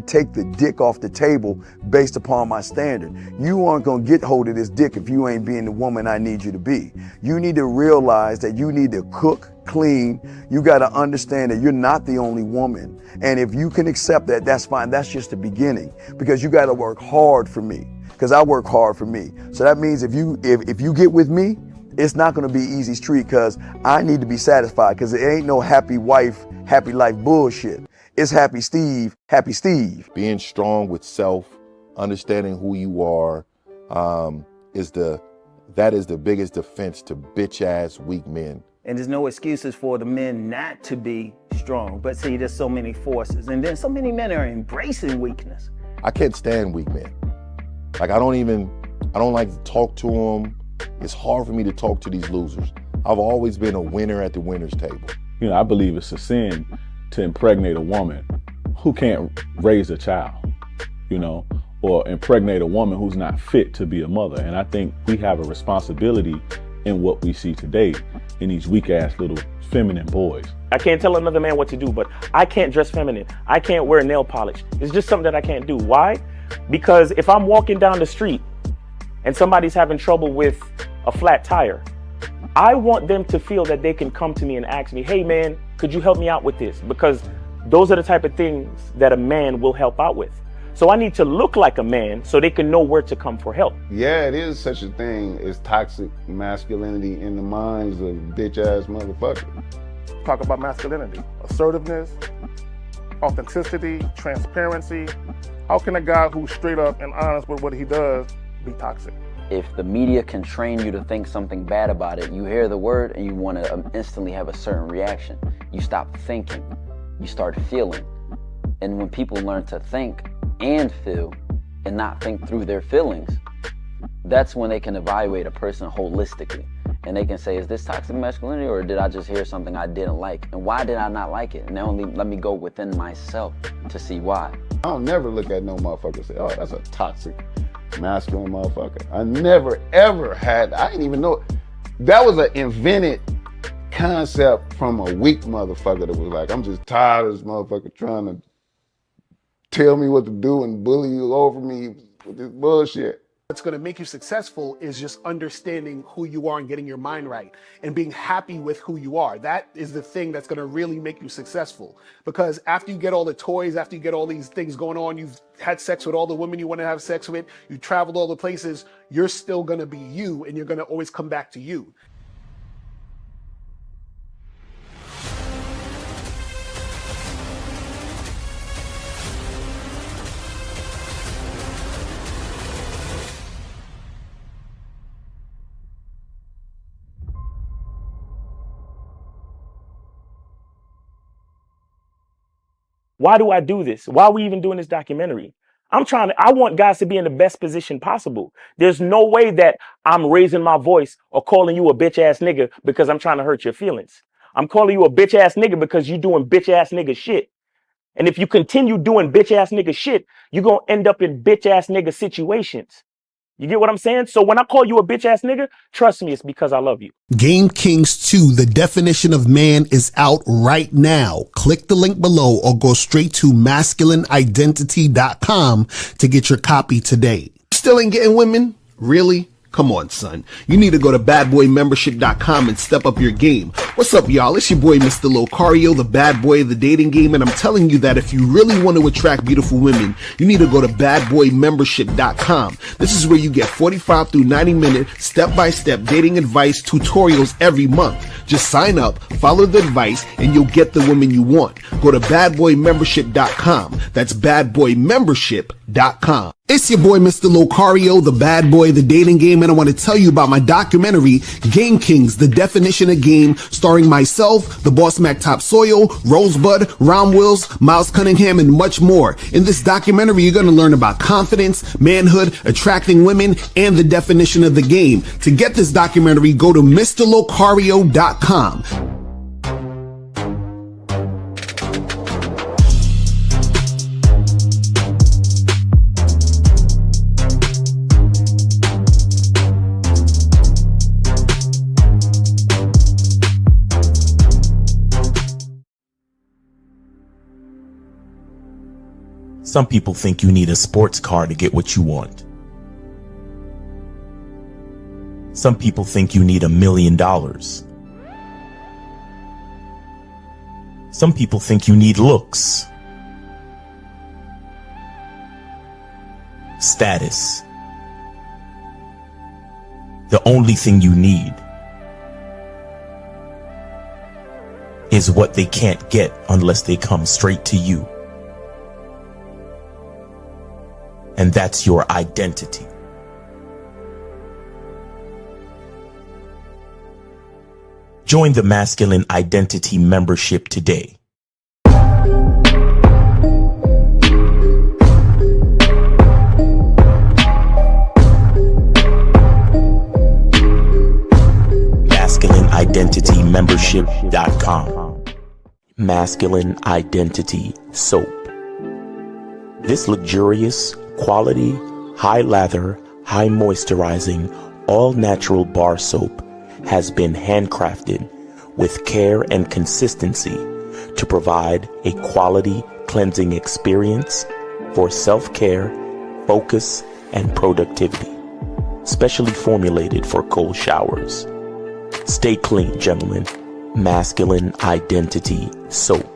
take the dick off the table based upon my standard. You aren't gonna get hold of this dick if you ain't being the woman I need you to be. You need to realize that you need to cook, clean. You gotta understand that you're not the only woman. And if you can accept that, that's fine. That's just the beginning, because you gotta work hard for me, because I work hard for me. So that means if you get with me, it's not gonna be easy street, because I need to be satisfied, because it ain't no happy wife, happy life bullshit. It's happy Steve, happy Steve. Being strong with self, understanding who you are, that is the biggest defense to bitch ass weak men. And there's no excuses for the men not to be strong. But see, there's so many forces. And then so many men are embracing weakness. I can't stand weak men. Like, I don't like to talk to them. It's hard for me to talk to these losers. I've always been a winner at the winner's table. You know, I believe it's a sin to impregnate a woman who can't raise a child, you know, or impregnate a woman who's not fit to be a mother. And I think we have a responsibility in what we see today in these weak ass little feminine boys. I can't tell another man what to do, but I can't dress feminine. I can't wear nail polish. It's just something that I can't do. Why? Because if I'm walking down the street and somebody's having trouble with a flat tire, I want them to feel that they can come to me and ask me, hey man, could you help me out with this? Because those are the type of things that a man will help out with. So I need to look like a man so they can know where to come for help. Yeah, it is such a thing as toxic masculinity in the minds of bitch ass motherfuckers. Talk about masculinity, assertiveness, authenticity, transparency. How can a guy who's straight up and honest with what he does be toxic? If the media can train you to think something bad about it, you hear the word and you want to instantly have a certain reaction. You stop thinking, you start feeling. And when people learn to think and feel and not think through their feelings, that's when they can evaluate a person holistically. And they can say, is this toxic masculinity, or did I just hear something I didn't like? And why did I not like it? And now let me go within myself to see why. I don't never look at no motherfucker and say, oh, that's a toxic masculine motherfucker. I never ever had, I didn't even know. That was an invented concept from a weak motherfucker that was like, I'm just tired of this motherfucker trying to tell me what to do and bully you over me with this bullshit. What's going to make you successful is just understanding who you are and getting your mind right and being happy with who you are. That is the thing that's going to really make you successful. Because after you get all the toys, after you get all these things going on, you've had sex with all the women you want to have sex with, you traveled all the places, you're still going to be you, and you're going to always come back to you. Why do I do this? Why are we even doing this documentary? I want guys to be in the best position possible. There's no way that I'm raising my voice or calling you a bitch ass nigga because I'm trying to hurt your feelings. I'm calling you a bitch ass nigga because you're doing bitch ass nigga shit. And if you continue doing bitch ass nigga shit, you're going to end up in bitch ass nigga situations. You get what I'm saying? So when I call you a bitch ass nigga, trust me, it's because I love you. Game Kings 2, The Definition of Man, is out right now. Click the link below or go straight to masculineidentity.com to get your copy today. Still ain't getting women? Really? Come on, son. You need to go to badboymembership.com and step up your game. What's up, y'all? It's your boy, Mr. Locario, the bad boy of the dating game, and I'm telling you that if you really want to attract beautiful women, you need to go to badboymembership.com. This is where you get 45 through 90-minute step-by-step dating advice tutorials every month. Just sign up, follow the advice, and you'll get the woman you want. Go to badboymembership.com. That's badboymembership.com. It's your boy, Mr. Locario, the bad boy of the dating game, and I want to tell you about my documentary, Game Kings, The Definition of Game, starring myself, the Boss Mac Top Soil, Rosebud, Ron Wills, Miles Cunningham, and much more. In this documentary, you're going to learn about confidence, manhood, attracting women, and the definition of the game. To get this documentary, go to MrLocario.com. Some people think you need a sports car to get what you want. Some people think you need $1 million. Some people think you need looks, status. The only thing you need is what they can't get unless they come straight to you. And that's your identity. Join the Masculine Identity membership today. MasculineIdentityMembership.com. Masculine Identity Soap. This luxurious, quality, high lather, high moisturizing, all natural bar soap has been handcrafted with care and consistency to provide a quality cleansing experience for self-care, focus, and productivity. Specially formulated for cold showers. Stay clean, gentlemen. Masculine Identity Soap.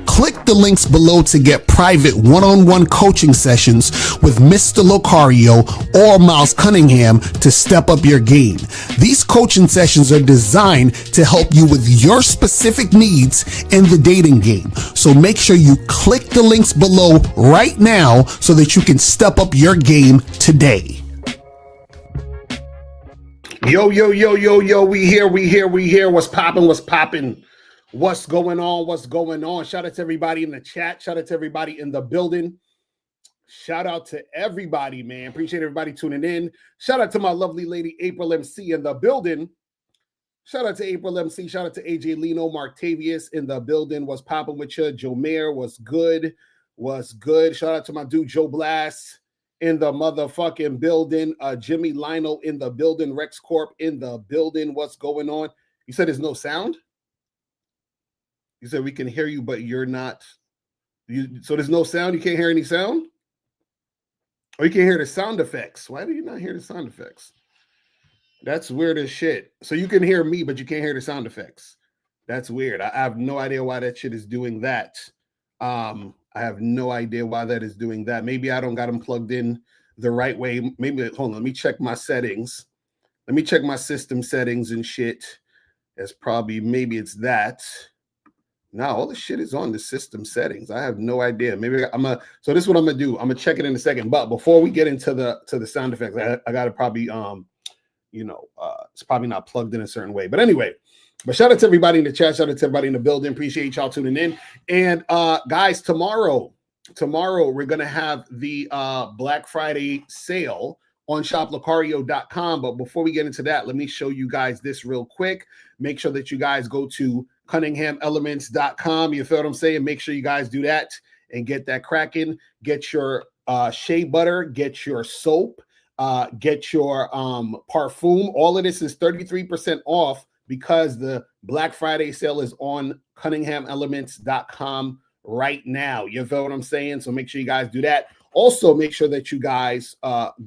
Click the links below to get private one-on-one coaching sessions with Mr. Locario or Miles Cunningham to step up your game. These coaching sessions are designed to help you with your specific needs in the dating game. So make sure you click the links below right now so that you can step up your game today. Yo, we here. What's popping? What's going on? Shout out to everybody in the chat. Shout out to everybody in the building. Shout out to everybody, man. Appreciate everybody tuning in. Shout out to my lovely lady, April MC in the building. Shout out to April MC. Shout out to AJ Lino, Martavius in the building. What's popping with you? Joe Mayer, what's good? Shout out to my dude, Joe Blast in the motherfucking building. Jimmy Lino in the building. Rex Corp in the building. What's going on? You said there's no sound? You said we can hear you, but you're not. So there's no sound? You can't hear any sound? Or you can't hear the sound effects? Why do you not hear the sound effects? That's weird as shit. So you can hear me, but you can't hear the sound effects. That's weird. I have no idea why that shit is doing that. I have no idea why that is doing that. Maybe I don't got them plugged in the right way. Maybe, hold on, let me check my settings. Let me check my system settings and shit. It's probably, maybe it's that. No, all the shit is on the system settings. I have no idea. Maybe so this is what I'm gonna do. I'm gonna check it in a second. But before we get into the sound effects, I gotta probably it's probably not plugged in a certain way. But anyway, but shout out to everybody in the chat. Shout out to everybody in the building. Appreciate y'all tuning in. And guys, tomorrow we're gonna have the Black Friday sale on shoplocario.com. But before we get into that, let me show you guys this real quick. Make sure that you guys go to CunninghamElements.com. You feel what I'm saying? Make sure you guys do that and get that cracking. Get your shea butter, get your soap, get your parfum. All of this is 33% off because the Black Friday sale is on CunninghamElements.com right now. You feel what I'm saying? So make sure you guys do that. Also, make sure that you guys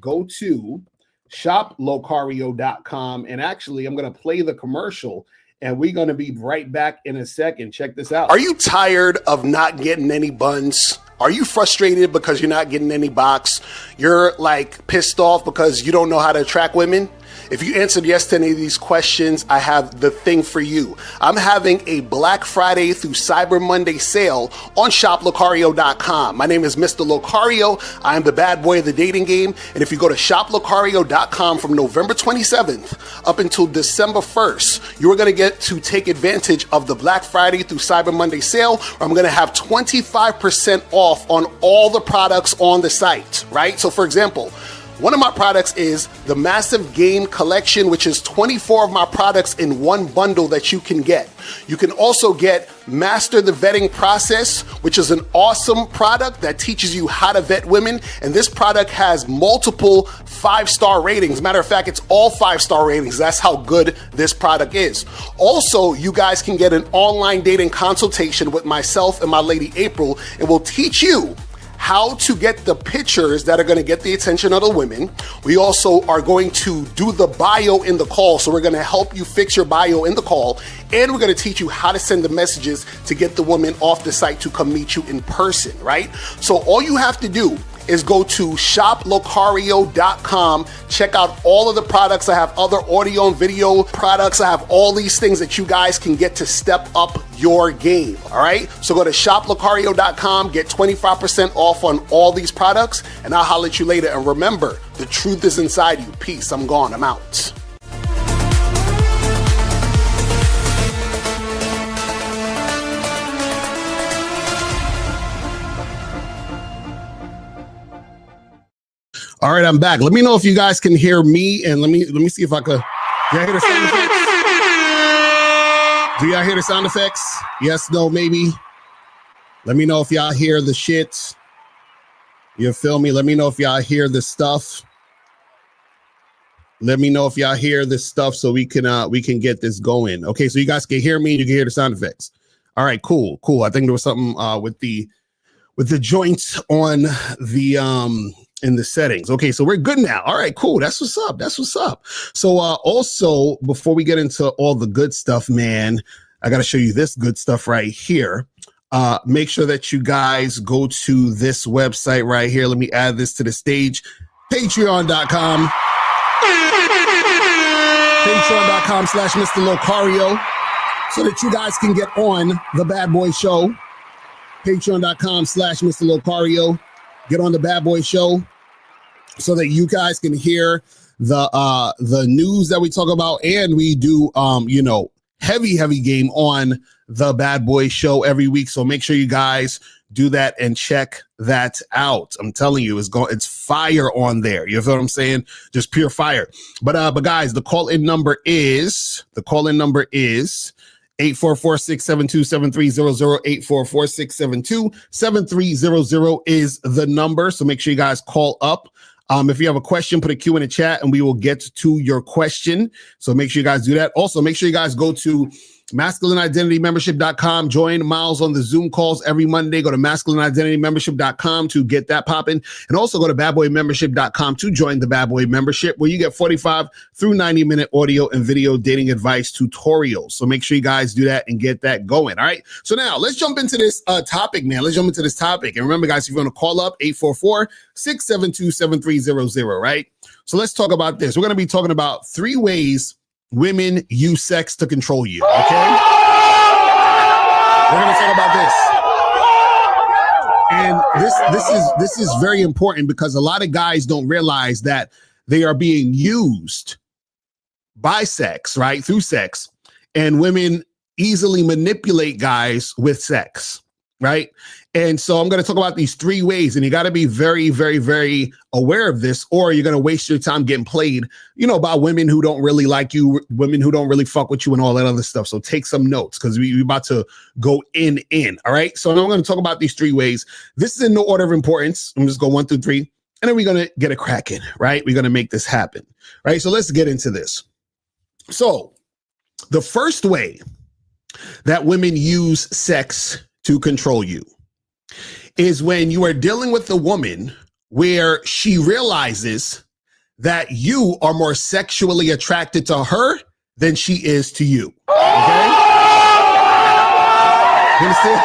go to shoplocario.com. And actually, I'm going to play the commercial. And we're going to be right back in a second. Check this out. Are you tired of not getting any buns? Are you frustrated because you're not getting any box? You're like pissed off because you don't know how to attract women? If you answered yes to any of these questions, I have the thing for you. I'm having a Black Friday through Cyber Monday sale on shoplocario.com. My name is Mr. Locario. I am the bad boy of the dating game. And if you go to shoplocario.com from November 27th up until December 1st, you are going to get to take advantage of the Black Friday through Cyber Monday sale, where I'm going to have 25% off on all the products on the site, right? So for example, One of my products is the Massive Game Collection, which is 24 of my products in one bundle that you can get. You can also get Master the Vetting Process, which is an awesome product that teaches you how to vet women. And this product has multiple 5-star ratings. Matter of fact, it's all 5-star ratings. That's how good this product is. Also, you guys can get an online dating consultation with myself and my lady April, and we'll teach you how to get the pictures that are going to get the attention of the women. We also are going to do the bio in the call. So we're going to help you fix your bio in the call. And we're going to teach you how to send the messages to get the woman off the site to come meet you in person, right? So all you have to do is go to shoplocario.com, check out all of the products. I have other audio and video products. I have all these things that you guys can get to step up your game, all right? So go to shoplocario.com, get 25% off on all these products, and I'll holler at you later. And remember, the truth is inside you. Peace. I'm gone. I'm out. All right, I'm back. Let me know if you guys can hear me, and let me see if I could. Do y'all hear the sound effects? Do y'all hear the sound effects? Yes, no, maybe. Let me know if y'all hear the shit. You feel me? Let me know if y'all hear the stuff. Let me know if y'all hear this stuff so we can get this going. Okay, so you guys can hear me. You can hear the sound effects. All right, cool. I think there was something with the joints on the in the settings. Okay, so we're good now. All right, cool. That's what's up. So also, before we get into all the good stuff, man, I got to show you this good stuff right here. Make sure that you guys go to this website right here. Let me add this to the stage. Patreon.com. Patreon.com/Mr. Locario, so that you guys can get on the Bad Boy Show. Patreon.com/Mr. Locario. Get on the Bad Boy Show so that you guys can hear the news that we talk about, and we do heavy game on the Bad Boy Show every week. So make sure you guys do that and check that out. I'm telling you, it's fire on there. You feel what I'm saying? Just pure fire. But guys, the call-in number is 844-672-7300, 844-672-7300 is the number. So make sure you guys call up. If you have a question, put a Q in the chat and we will get to your question. So make sure you guys do that. Also, make sure you guys go to masculineidentitymembership.com. Join Miles on the Zoom calls every Monday. Go to masculineidentitymembership.com to get that popping. And also go to badboymembership.com to join the Bad Boy membership, where you get 45 through 90-minute audio and video dating advice tutorials. So make sure you guys do that and get that going. All right. So now let's jump into this topic, man. Let's jump into this topic. And remember, guys, if you want to call up, 844-672-7300, right? So let's talk about this. We're going to be talking about 3 ways women use sex to control you, okay? We're gonna talk about this. And this is very important, because a lot of guys don't realize that they are being used by sex, right? Through sex. And women easily manipulate guys with sex, right? And so I'm going to talk about these 3 ways, and you got to be very, very, very aware of this, or you're going to waste your time getting played, by women who don't really like you, women who don't really fuck with you, and all that other stuff. So take some notes, because we're about to go in. All right. So now I'm going to talk about these 3 ways. This is in no order of importance. I'm just going 1 through 3, and then we're going to get it cracking, right? We're going to make this happen, right? So let's get into this. So the first way that women use sex to control you is when you are dealing with a woman where she realizes that you are more sexually attracted to her than she is to you. Okay? You understand?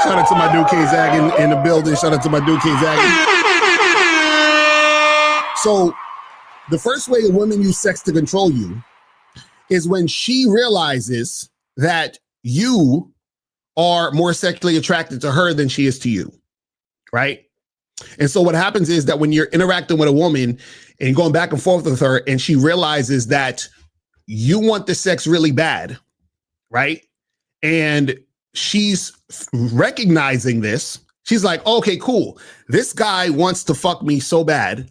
Shout out to my dude K-Zag in the building. Shout out to my dude K-Zag. So the first way a woman use sex to control you is when she realizes that you are more sexually attracted to her than she is to you, right? And so what happens is that when you're interacting with a woman and going back and forth with her, and she realizes that you want the sex really bad, right? And she's recognizing this, She's like, okay, cool. This guy wants to fuck me so bad.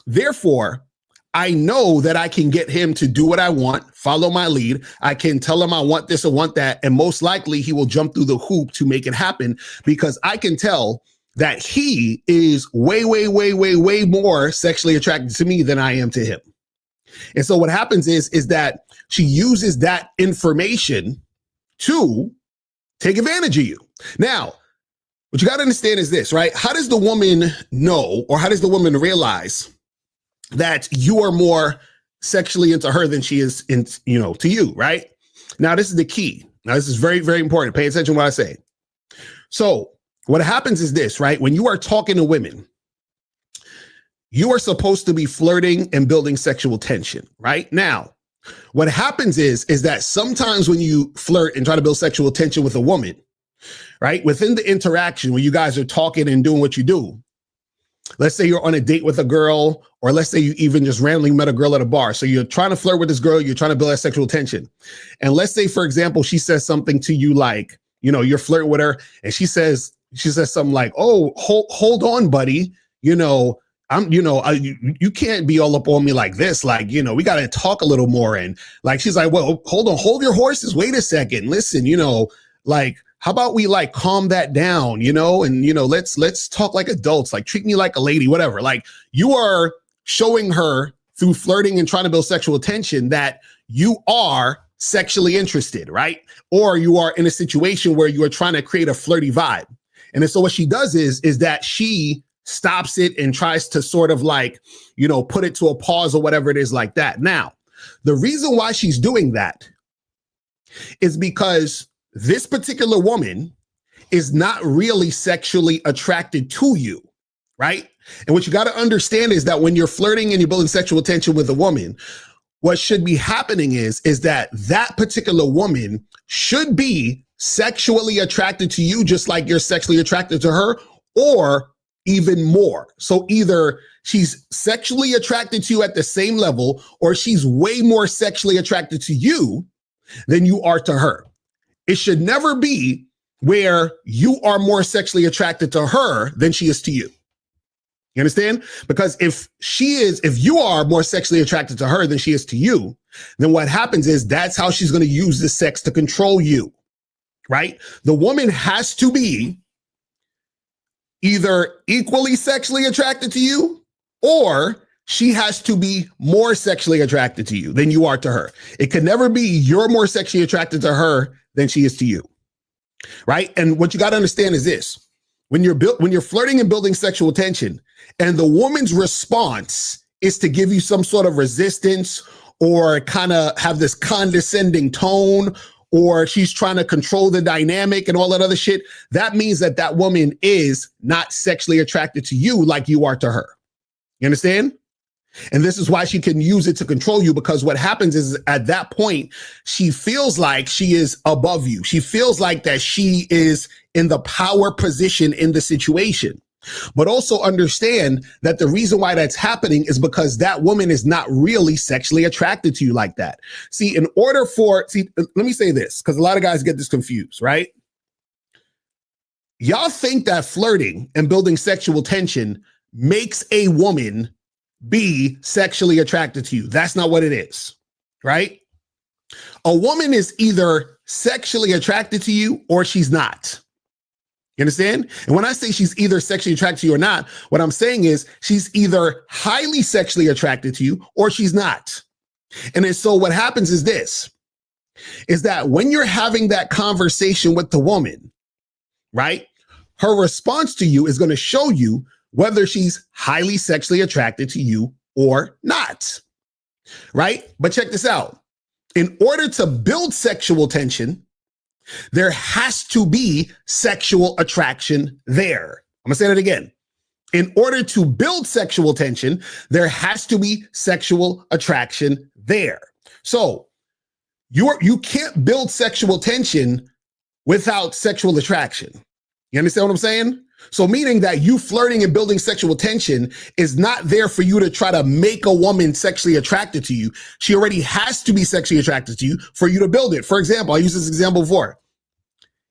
Therefore, I know that I can get him to do what I want, follow my lead. I can tell him I want this or want that. And most likely he will jump through the hoop to make it happen because I can tell that he is way, way, way, way, way more sexually attracted to me than I am to him. And so what happens is that she uses that information to take advantage of you. Now, what you got to understand is this, right? How does the woman know, or how does the woman realize that you are more sexually into her than she is in, to you, right? Now, this is the key. Now, this is very, very important. Pay attention to what I say. So what happens is this, right? When you are talking to women, you are supposed to be flirting and building sexual tension, right? Now, what happens is that sometimes when you flirt and try to build sexual tension with a woman, right, within the interaction when you guys are talking and doing what you do, let's say you're on a date with a girl, or let's say you even just randomly met a girl at a bar. So you're trying to flirt with this girl, you're trying to build that sexual tension. And let's say, for example, she says something to you like, you're flirting with her and she says something like, oh, hold on, buddy. You can't be all up on me like this. Like, we got to talk a little more. And like, she's like, well, hold your horses. Wait a second. Listen, like, how about we like calm that down, and, let's talk like adults, like treat me like a lady, whatever. Like you are showing her through flirting and trying to build sexual tension that you are sexually interested, right? Or you are in a situation where you are trying to create a flirty vibe. And so what she does is that she stops it and tries to sort of like, put it to a pause or whatever it is like that. Now, the reason why she's doing that is because this particular woman is not really sexually attracted to you, right? And what you got to understand is that when you're flirting and you're building sexual tension with a woman, what should be happening is that particular woman should be sexually attracted to you just like you're sexually attracted to her, or even more. So either she's sexually attracted to you at the same level, or she's way more sexually attracted to you than you are to her. It should never be where you are more sexually attracted to her than she is to you. You understand? Because if you are more sexually attracted to her than she is to you, then what happens is that's how she's going to use the sex to control you, right? The woman has to be either equally sexually attracted to you, or she has to be more sexually attracted to you than you are to her. It can never be you're more sexually attracted to her than she is to you, right? And what you got to understand is this: when you're flirting and building sexual tension, and the woman's response is to give you some sort of resistance, or kind of have this condescending tone, or she's trying to control the dynamic and all that other shit, that means that woman is not sexually attracted to you like you are to her. You understand? And this is why she can use it to control you, because what happens is at that point, she feels like she is above you. She feels like that she is in the power position in the situation. But also understand that the reason why that's happening is because that woman is not really sexually attracted to you like that. Let me say this, because a lot of guys get this confused, right? Y'all think that flirting and building sexual tension makes a woman be sexually attracted to you. That's not what it is, right? A woman is either sexually attracted to you or she's not. You understand? And when I say she's either sexually attracted to you or not, what I'm saying is she's either highly sexually attracted to you or she's not. And then so what happens is this, is that when you're having that conversation with the woman, right, her response to you is going to show you whether she's highly sexually attracted to you or not, right? But check this out. In order to build sexual tension, there has to be sexual attraction there. I'm gonna say that again. In order to build sexual tension, there has to be sexual attraction there. So you can't build sexual tension without sexual attraction. You understand what I'm saying? So meaning that you flirting and building sexual tension is not there for you to try to make a woman sexually attracted to you. She already has to be sexually attracted to you for you to build it. For example, I used this example before.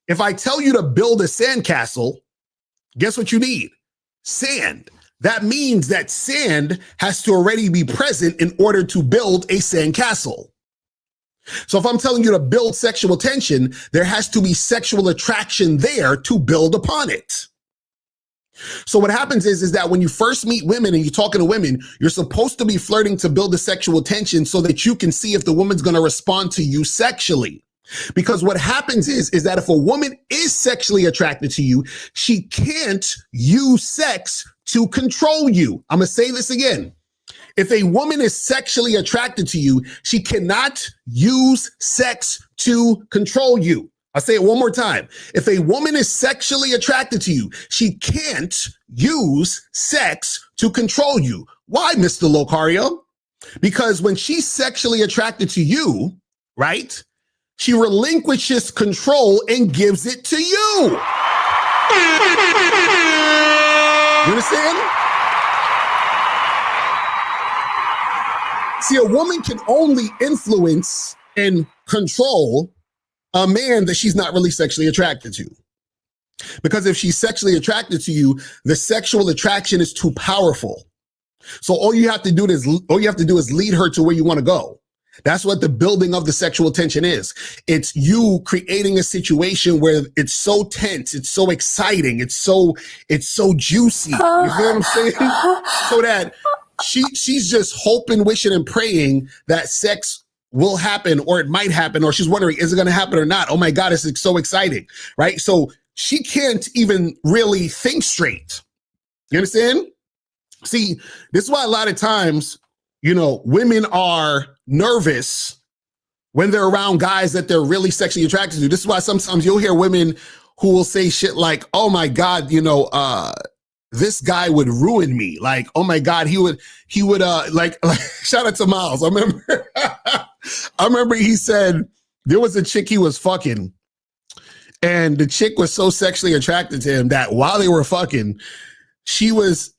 If I tell you to build a sandcastle, Guess what you need? Sand. That means that sand has to already be present in order to build a sand castle. So if I'm telling you to build sexual tension, there has to be sexual attraction there to build upon it. So what happens is that when you first meet women and you're talking to women, you're supposed to be flirting to build the sexual tension so that you can see if the woman's going to respond to you sexually. Because what happens is that if a woman is sexually attracted to you, she can't use sex to control you. I'm going to say this again. If a woman is sexually attracted to you, she cannot use sex to control you. I'll say it one more time. If a woman is sexually attracted to you, she can't use sex to control you. Why, Mr. Locario? Because when she's sexually attracted to you, right, she relinquishes control and gives it to you. You understand? See, a woman can only influence and control a man that she's not really sexually attracted to. Because if she's sexually attracted to you, the sexual attraction is too powerful. So all you have to do is lead her to where you want to go. That's what the building of the sexual tension is. It's you creating a situation where it's so tense, it's so exciting, it's so juicy. You feel what I'm saying? So that she's just hoping, wishing, and praying that sex will happen, or it might happen, or she's wondering, is it going to happen or not? Oh my God, it's so exciting, right? So she can't even really think straight. You understand? See, this is why a lot of times, women are nervous when they're around guys that they're really sexually attracted to. This is why sometimes you'll hear women who will say shit like, oh my God, this guy would ruin me. Like, oh my God, he would like shout out to Miles. I remember he said there was a chick he was fucking, and the chick was so sexually attracted to him that while they were fucking, she was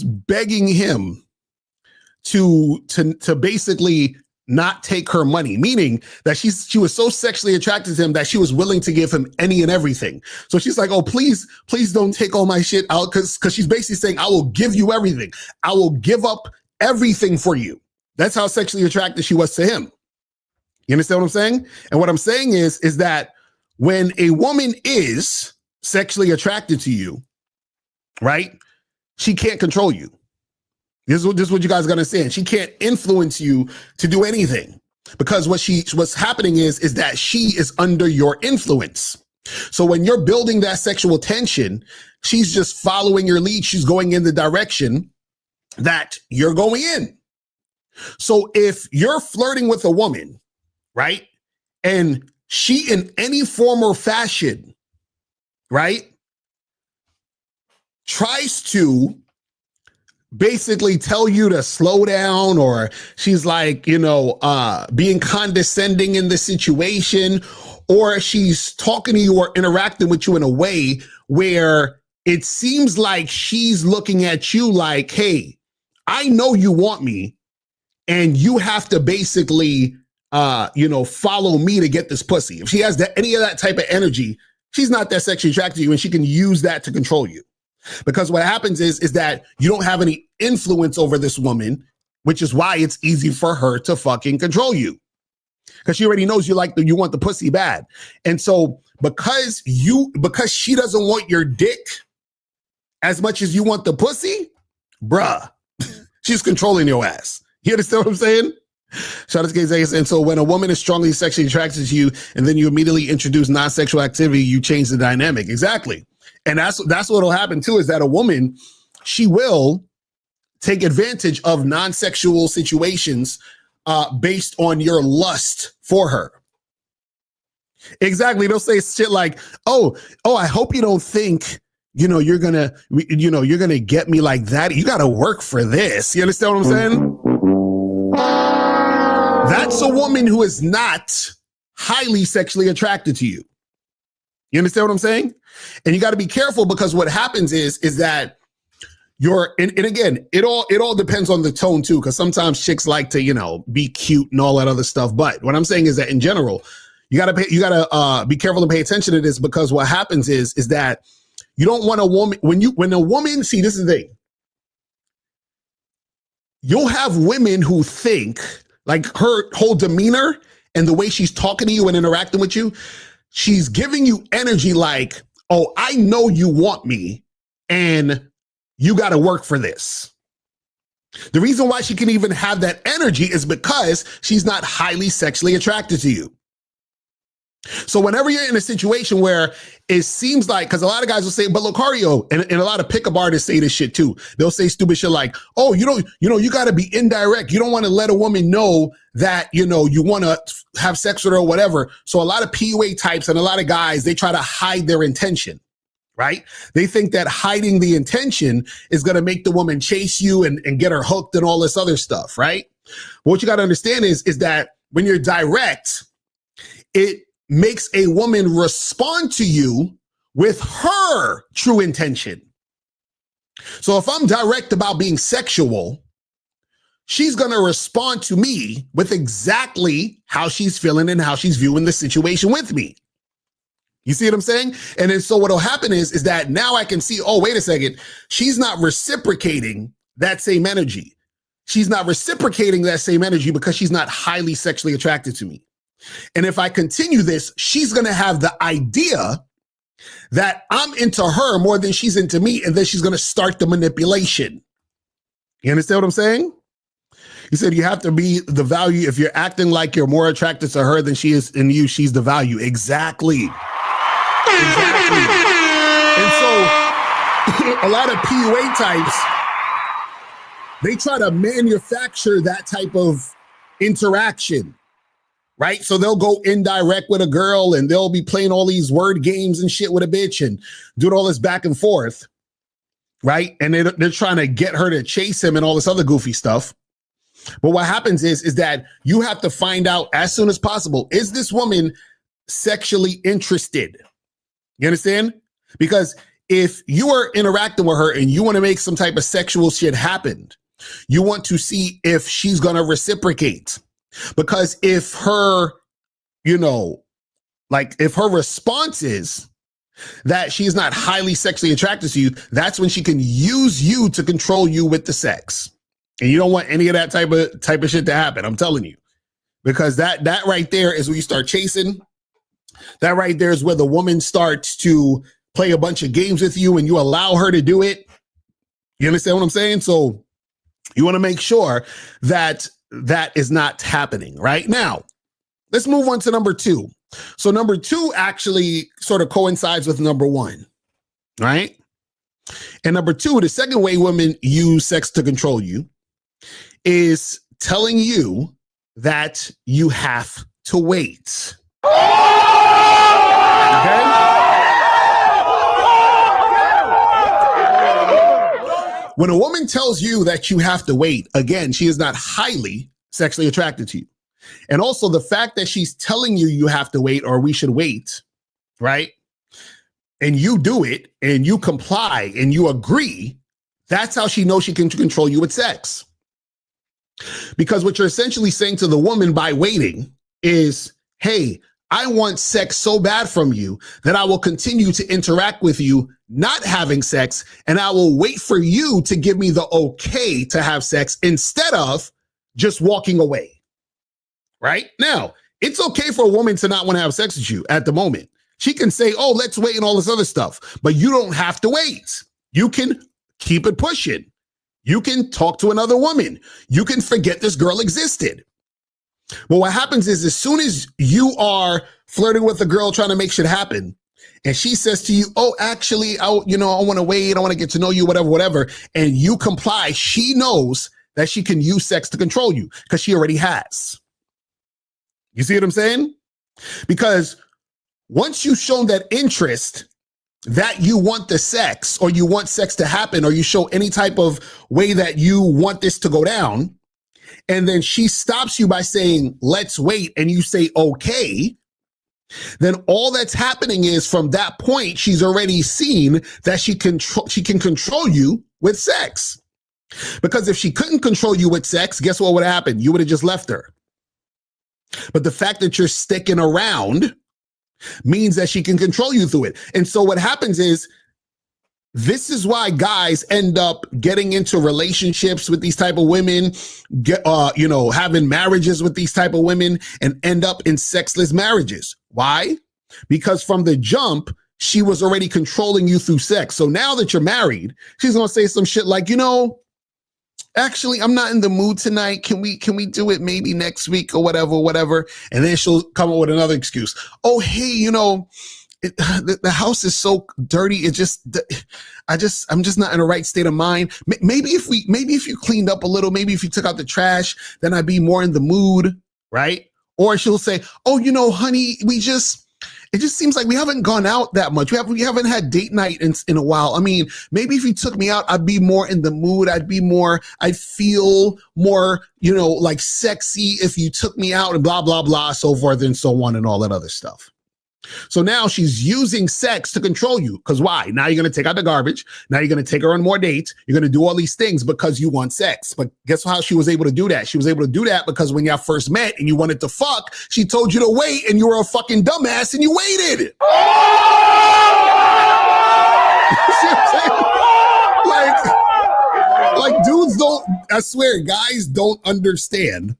begging him to basically not take her money, meaning that she was so sexually attracted to him that she was willing to give him any and everything. So she's like, oh, please don't take all my shit out, because she's basically saying, I will give you everything. I will give up everything for you. That's how sexually attracted she was to him. You understand what I'm saying? And what I'm saying is that when a woman is sexually attracted to you, right, she can't control you. This is what you guys got to understand. She can't influence you to do anything, because what's happening is that she is under your influence. So when you're building that sexual tension, she's just following your lead. She's going in the direction that you're going in. So if you're flirting with a woman, right, and she in any form or fashion, right, tries to basically tell you to slow down, or she's like, being condescending in the situation, or she's talking to you or interacting with you in a way where it seems like she's looking at you like, hey, I know you want me, and you have to basically, follow me to get this pussy. If she has any of that type of energy, she's not that sexually attracted to you, and she can use that to control you. Because what happens is that you don't have any influence over this woman, which is why it's easy for her to fucking control you. Because she already knows you want the pussy bad. And so because she doesn't want your dick as much as you want the pussy, bruh, she's controlling your ass. You understand what I'm saying? Shout out to Gaze. And so when a woman is strongly sexually attracted to you, and then you immediately introduce non-sexual activity, you change the dynamic. Exactly. And that's what'll happen too, is that a woman, she will take advantage of non-sexual situations based on your lust for her. Exactly. They'll say shit like, oh, I hope you don't think, you're gonna get me like that. You got to work for this. You understand what I'm saying? That's a woman who is not highly sexually attracted to you. You understand what I'm saying? And you got to be careful, because what happens is that and again, it all depends on the tone too, because sometimes chicks like to, be cute and all that other stuff. But what I'm saying is that in general, you gotta be careful to pay attention to this, because what happens is that You don't want a woman, when a woman, see, this is the thing. You'll have women who think, like her whole demeanor and the way she's talking to you and interacting with you, she's giving you energy like, oh, I know you want me and you got to work for this. The reason why she can even have that energy is because she's not highly sexually attracted to you. So whenever you're in a situation where it seems like, because a lot of guys will say, but Locario, and a lot of pickup artists say this shit too. They'll say stupid shit like, oh, you got to be indirect. You don't want to let a woman know that, you want to have sex with her or whatever. So a lot of PUA types and a lot of guys, they try to hide their intention, right? They think that hiding the intention is going to make the woman chase you and get her hooked and all this other stuff, right? But what you got to understand is that when you're direct, it makes a woman respond to you with her true intention. So if I'm direct about being sexual, she's going to respond to me with exactly how she's feeling and how she's viewing the situation with me. You see what I'm saying? And then so what'll happen is that now I can see, oh, wait a second, she's not reciprocating that same energy. She's not reciprocating that same energy because she's not highly sexually attracted to me. And if I continue this, she's going to have the idea that I'm into her more than she's into me. And then she's going to start the manipulation. You understand what I'm saying? You said you have to be the value. If you're acting like you're more attracted to her than she is in you, she's the value. Exactly. Exactly. And so a lot of PUA types, they try to manufacture that type of interaction. Right? So they'll go indirect with a girl and they'll be playing all these word games and shit with a bitch and doing all this back and forth. Right? And they're trying to get her to chase him and all this other goofy stuff. But what happens is that you have to find out as soon as possible, is this woman sexually interested? You understand? Because if you are interacting with her and you want to make some type of sexual shit happen, you want to see if she's going to reciprocate. Because if her, if her response is that she's not highly sexually attracted to you, that's when she can use you to control you with the sex. And you don't want any of that type of shit to happen. I'm telling you, because that right there is where you start chasing. That right there is where the woman starts to play a bunch of games with you and you allow her to do it. You understand what I'm saying? So you want to make sure that is not happening right now. Let's move on to number 2. So number 2 actually sort of coincides with number 1, right? And number 2, the second way women use sex to control you is telling you that you have to wait. Okay? When a woman tells you that you have to wait, again, she is not highly sexually attracted to you. And also the fact that she's telling you you have to wait or we should wait, right? And you do it and you comply and you agree, that's how she knows she can control you with sex. Because what you're essentially saying to the woman by waiting is, hey, I want sex so bad from you that I will continue to interact with you, not having sex, and I will wait for you to give me the okay to have sex instead of just walking away. Right? Now, it's okay for a woman to not want to have sex with you at the moment. She can say, oh, let's wait and all this other stuff, but you don't have to wait. You can keep it pushing. You can talk to another woman. You can forget this girl existed. Well, what happens is as soon as you are flirting with a girl trying to make shit happen, and she says to you, oh, actually, I want to wait. I want to get to know you, whatever. And you comply. She knows that she can use sex to control you because she already has. You see what I'm saying? Because once you've shown that interest that you want the sex or you want sex to happen or you show any type of way that you want this to go down, and then she stops you by saying, let's wait, and you say, okay, then all that's happening is from that point, she's already seen that she can control you with sex. Because if she couldn't control you with sex, guess what would happen? You would have just left her. But the fact that you're sticking around means that she can control you through it. And so what happens is This is why guys end up getting into relationships with these type of women, having marriages with these type of women, and end up in sexless marriages. Why? Because from the jump, she was already controlling you through sex. So now that you're married, she's gonna say some shit like, actually, I'm not in the mood tonight. Can we do it maybe next week or whatever? And then she'll come up with another excuse. Oh, hey, the house is so dirty. I'm just not in the right state of mind. Maybe if you cleaned up a little, maybe if you took out the trash, then I'd be more in the mood, right? Or she'll say, oh, honey, it just seems like we haven't gone out that much. We haven't had date night in a while. I mean, maybe if you took me out, I'd be more in the mood. I'd feel more, like sexy if you took me out and blah, blah, blah, so forth and so on and all that other stuff. So now she's using sex to control you. Because why? Now you're going to take out the garbage. Now you're going to take her on more dates. You're going to do all these things because you want sex. But guess how she was able to do that? She was able to do that because when y'all first met and you wanted to fuck, she told you to wait and you were a fucking dumbass and you waited. You see what I'm saying? Like dudes don't, I swear, guys don't understand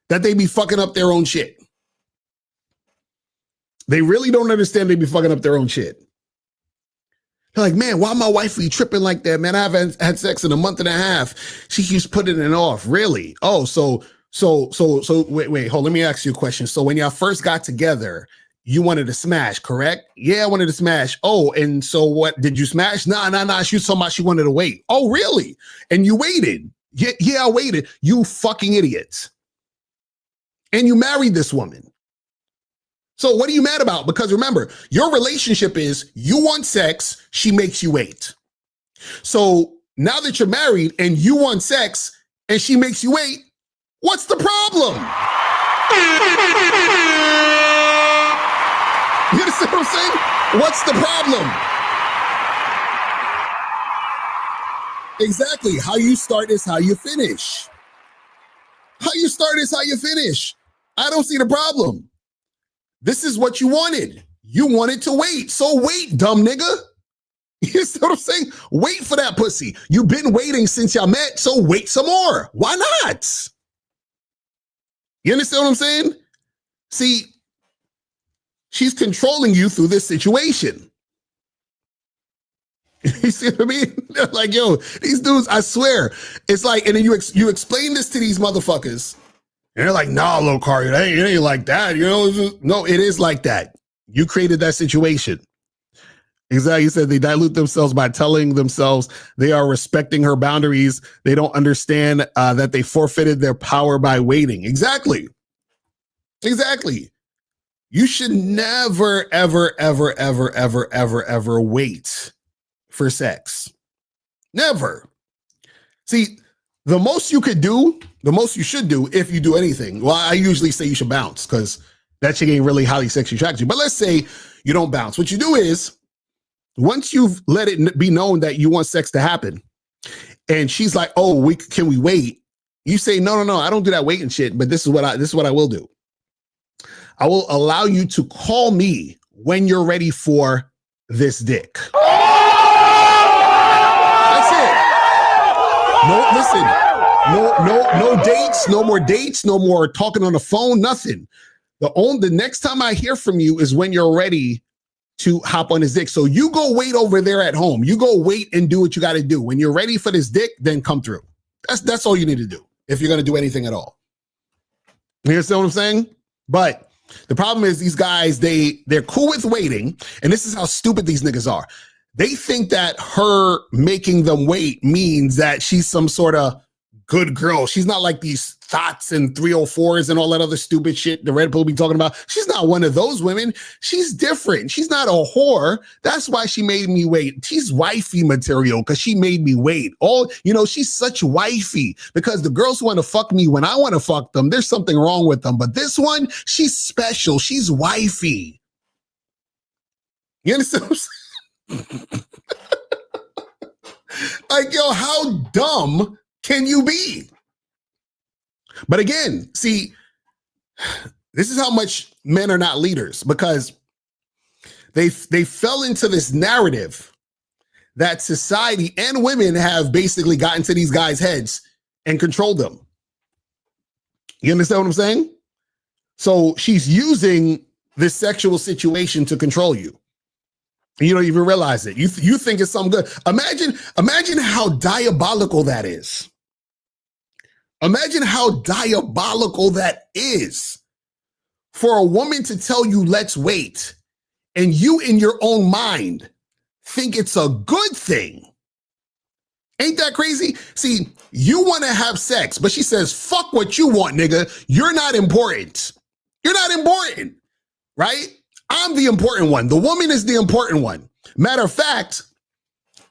that they be fucking up their own shit. They really don't understand they be fucking up their own shit. They're like, man, why my wife be tripping like that, man? I haven't had sex in a month and a half. She keeps putting it off. Really? Oh, so wait, hold, let me ask you a question. So when y'all first got together, you wanted to smash, correct? Yeah, I wanted to smash. Oh, and so what, did you smash? Nah. She was talking about she wanted to wait. Oh, really? And you waited. Yeah, I waited. You fucking idiots. And you married this woman. So what are you mad about? Because remember, your relationship is you want sex, she makes you wait. So now that you're married and you want sex and she makes you wait, what's the problem? You understand what I'm saying? What's the problem? Exactly. How you start is how you finish. How you start is how you finish. I don't see the problem. This is what you wanted. You wanted to wait. So wait, dumb nigga. You see what I'm saying? Wait for that pussy. You've been waiting since y'all met, so wait some more. Why not? You understand what I'm saying? See, she's controlling you through this situation. You see what I mean? They're like, yo, these dudes, I swear. It's like, and then you explain this to these motherfuckers. And they're like, nah, Locario, it ain't like that. No, it is like that. You created that situation. Exactly. You said they dilute themselves by telling themselves they are respecting her boundaries. They don't understand that they forfeited their power by waiting. Exactly. You should never, ever, ever, ever, ever, ever, ever wait for sex. Never. See, the most you could do, the most you should do if you do anything. Well, I usually say you should bounce because that shit ain't really highly sexually attractive. But let's say you don't bounce. What you do is, once you've let it be known that you want sex to happen, and she's like, "Oh, can we wait?" You say, "No, I don't do that waiting shit." But this is what I will do. I will allow you to call me when you're ready for this dick. No, listen, no dates, no more dates, no more talking on the phone, nothing. The next time I hear from you is when you're ready to hop on his dick. So you go wait over there at home. You go wait and do what you got to do. When you're ready for this dick, then come through. That's all you need to do if you're going to do anything at all. You understand what I'm saying? But the problem is these guys, they're cool with waiting. And this is how stupid these niggas are. They think that her making them wait means that she's some sort of good girl. She's not like these thoughts and 304s and all that other stupid shit the Red Pill be talking about. She's not one of those women. She's different. She's not a whore. That's why she made me wait. She's wifey material because she made me wait. She's such wifey because the girls who want to fuck me when I want to fuck them, there's something wrong with them. But this one, she's special. She's wifey. You understand what I'm saying? Like, yo, how dumb can you be? But again, see, this is how much men are not leaders because they fell into this narrative that society and women have basically gotten to these guys' heads and controlled them. You understand what I'm saying? So she's using this sexual situation to control you. You don't even realize it. You think it's something good. Imagine how diabolical that is. Imagine how diabolical that is for a woman to tell you, let's wait, and you in your own mind think it's a good thing. Ain't that crazy? See, you want to have sex, but she says, fuck what you want, nigga. You're not important. You're not important, right? I'm the important one. The woman is the important one. Matter of fact,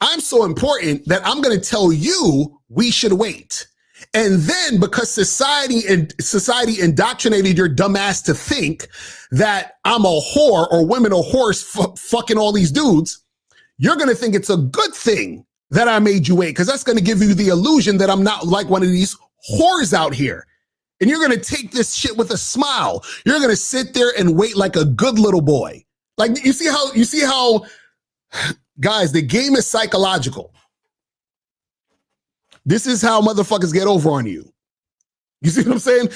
I'm so important that I'm going to tell you we should wait. And then because society indoctrinated your dumb ass to think that I'm a whore or women are whores fucking all these dudes, you're going to think it's a good thing that I made you wait, because that's going to give you the illusion that I'm not like one of these whores out here. And you're going to take this shit with a smile. You're going to sit there and wait like a good little boy. Like, you see how, guys, the game is psychological. This is how motherfuckers get over on you. You see what I'm saying?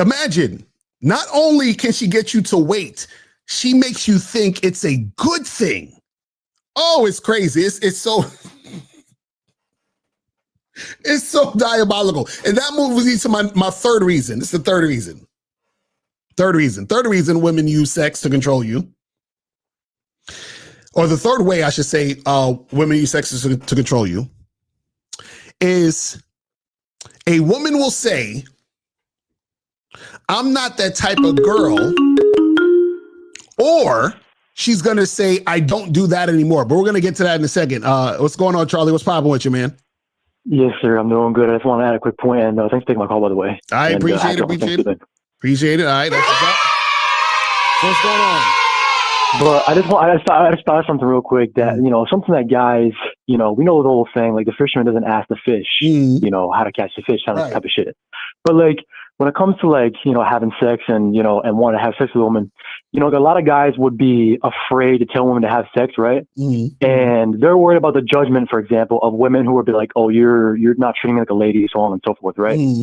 Imagine, not only can she get you to wait, she makes you think it's a good thing. Oh, it's crazy. It's so... It's so diabolical. And that moves me to my third reason. It's the third reason. Third reason women use sex to control you. Or the third way, I should say, women use sex to control you, is a woman will say, I'm not that type of girl. Or she's going to say, I don't do that anymore. But we're going to get to that in a second. What's going on, Charlie? What's popping with you, man? Yes, sir. I'm doing good. I just want to add a quick point, and thanks for taking my call, by the way. I appreciate it. Appreciate it. All right, that's what's up. So what's going on? But I just thought something real quick that, something that guys, we know the whole saying, like the fisherman doesn't ask the fish, how to catch the fish, kind of type of shit. But like when it comes to having sex and, and wanting to have sex with a woman, a lot of guys would be afraid to tell women to have sex, right? Mm-hmm. And they're worried about the judgment, for example, of women who would be like, oh, you're not treating me like a lady, so on and so forth, right? Mm-hmm.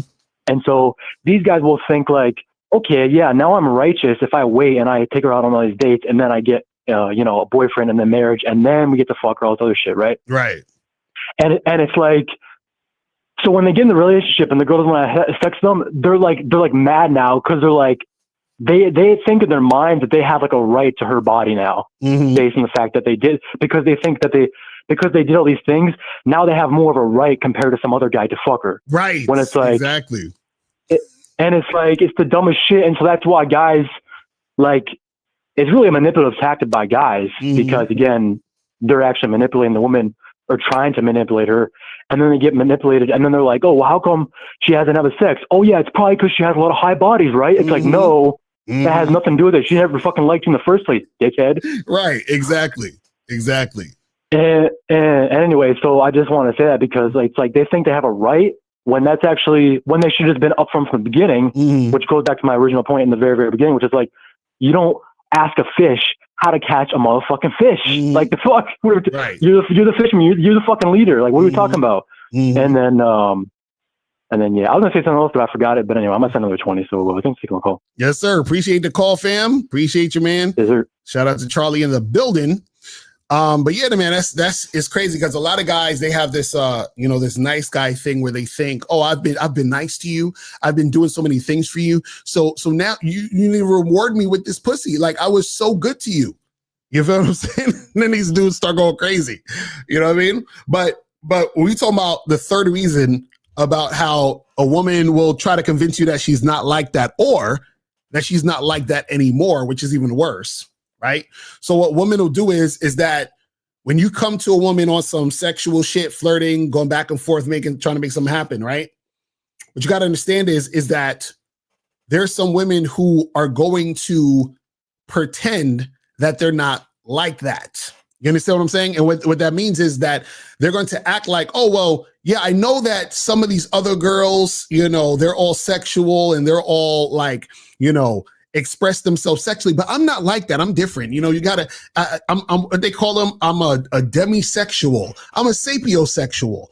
And so these guys will think like, okay, yeah, now I'm righteous if I wait and I take her out on all these dates and then I get, a boyfriend and then marriage and then we get to fuck her, all this other shit, right? Right. And it's like, so when they get in the relationship and the girl doesn't want to have sex with them, they're like mad now because they're like, they think in their mind that they have like a right to her body now, based on the fact that they did, because they think that because they did all these things, now they have more of a right compared to some other guy to fuck her. Right. When it's like, exactly. And it's like, it's the dumbest shit. And so that's why guys, like, it's really a manipulative tactic by guys, because again, they're actually manipulating the woman or trying to manipulate her. And then they get manipulated. And then they're like, oh, well, how come she hasn't had sex? Oh yeah, it's probably because she has a lot of high bodies, right? It's like, no, that has nothing to do with it. She never fucking liked you in the first place, dickhead. Right. Exactly. And anyway, so I just want to say that because it's like they think they have a right when that's actually when they should have been upfront from the beginning, which goes back to my original point in the very, very beginning, which is like, you don't ask a fish how to catch a motherfucking fish. Like the fuck, right. You're the fisherman, you're the fucking leader. Like, what are we talking about? And then, yeah, I was gonna say something else, but I forgot it. But anyway, I'm gonna send another 20. So thanks for taking my call. Yes, sir. Appreciate the call, fam. Appreciate you, man. Yes, sir. Shout out to Charlie in the building. But yeah, man, it's crazy because a lot of guys, they have this, this nice guy thing where they think, oh, I've been nice to you. I've been doing so many things for you. So now you need to reward me with this pussy. Like I was so good to you. You feel what I'm saying? And then these dudes start going crazy. You know what I mean? But when we talk about the third reason about how a woman will try to convince you that she's not like that or that she's not like that anymore, which is even worse. Right. So what women will do is that when you come to a woman on some sexual shit, flirting, going back and forth, trying to make something happen. Right. What you got to understand is that there's some women who are going to pretend that they're not like that. You understand what I'm saying? And what that means is that they're going to act like, oh, well, yeah, I know that some of these other girls, they're all sexual and they're all like, express themselves sexually, but I'm not like that. I'm different. You know, you gotta, I'm what they call them. I'm a demisexual. I'm a sapiosexual.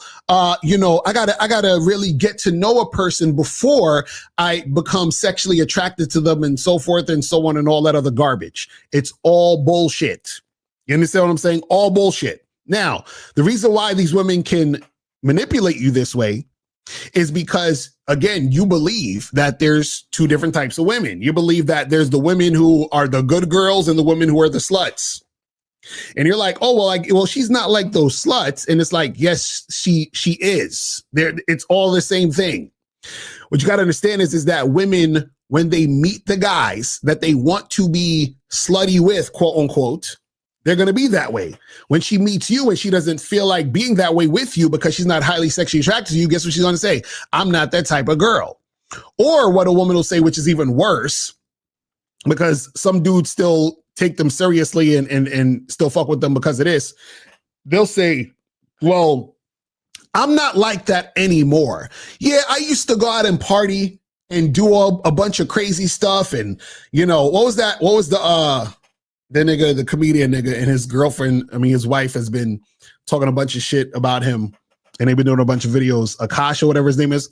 You know, I gotta really get to know a person before I become sexually attracted to them and so forth and so on and all that other garbage. It's all bullshit. You understand what I'm saying? All bullshit. Now, the reason why these women can manipulate you this way is because, again, you believe that there's two different types of women. You believe that there's the women who are the good girls and the women who are the sluts. And you're like, oh, well, she's not like those sluts. And it's like, yes, she is. It's all the same thing. What you got to understand is that women, when they meet the guys that they want to be slutty with, quote unquote, they're going to be that way. When she meets you and she doesn't feel like being that way with you because she's not highly sexually attracted to you, guess what she's going to say? I'm not that type of girl. Or what a woman will say, which is even worse, because some dudes still take them seriously and still fuck with them because of this. They'll say, well, I'm not like that anymore. Yeah, I used to go out and party and do a bunch of crazy stuff. And, you know, what was the nigga, the comedian nigga, and his girlfriend, his wife has been talking a bunch of shit about him, and they've been doing a bunch of videos, Akash or whatever his name is.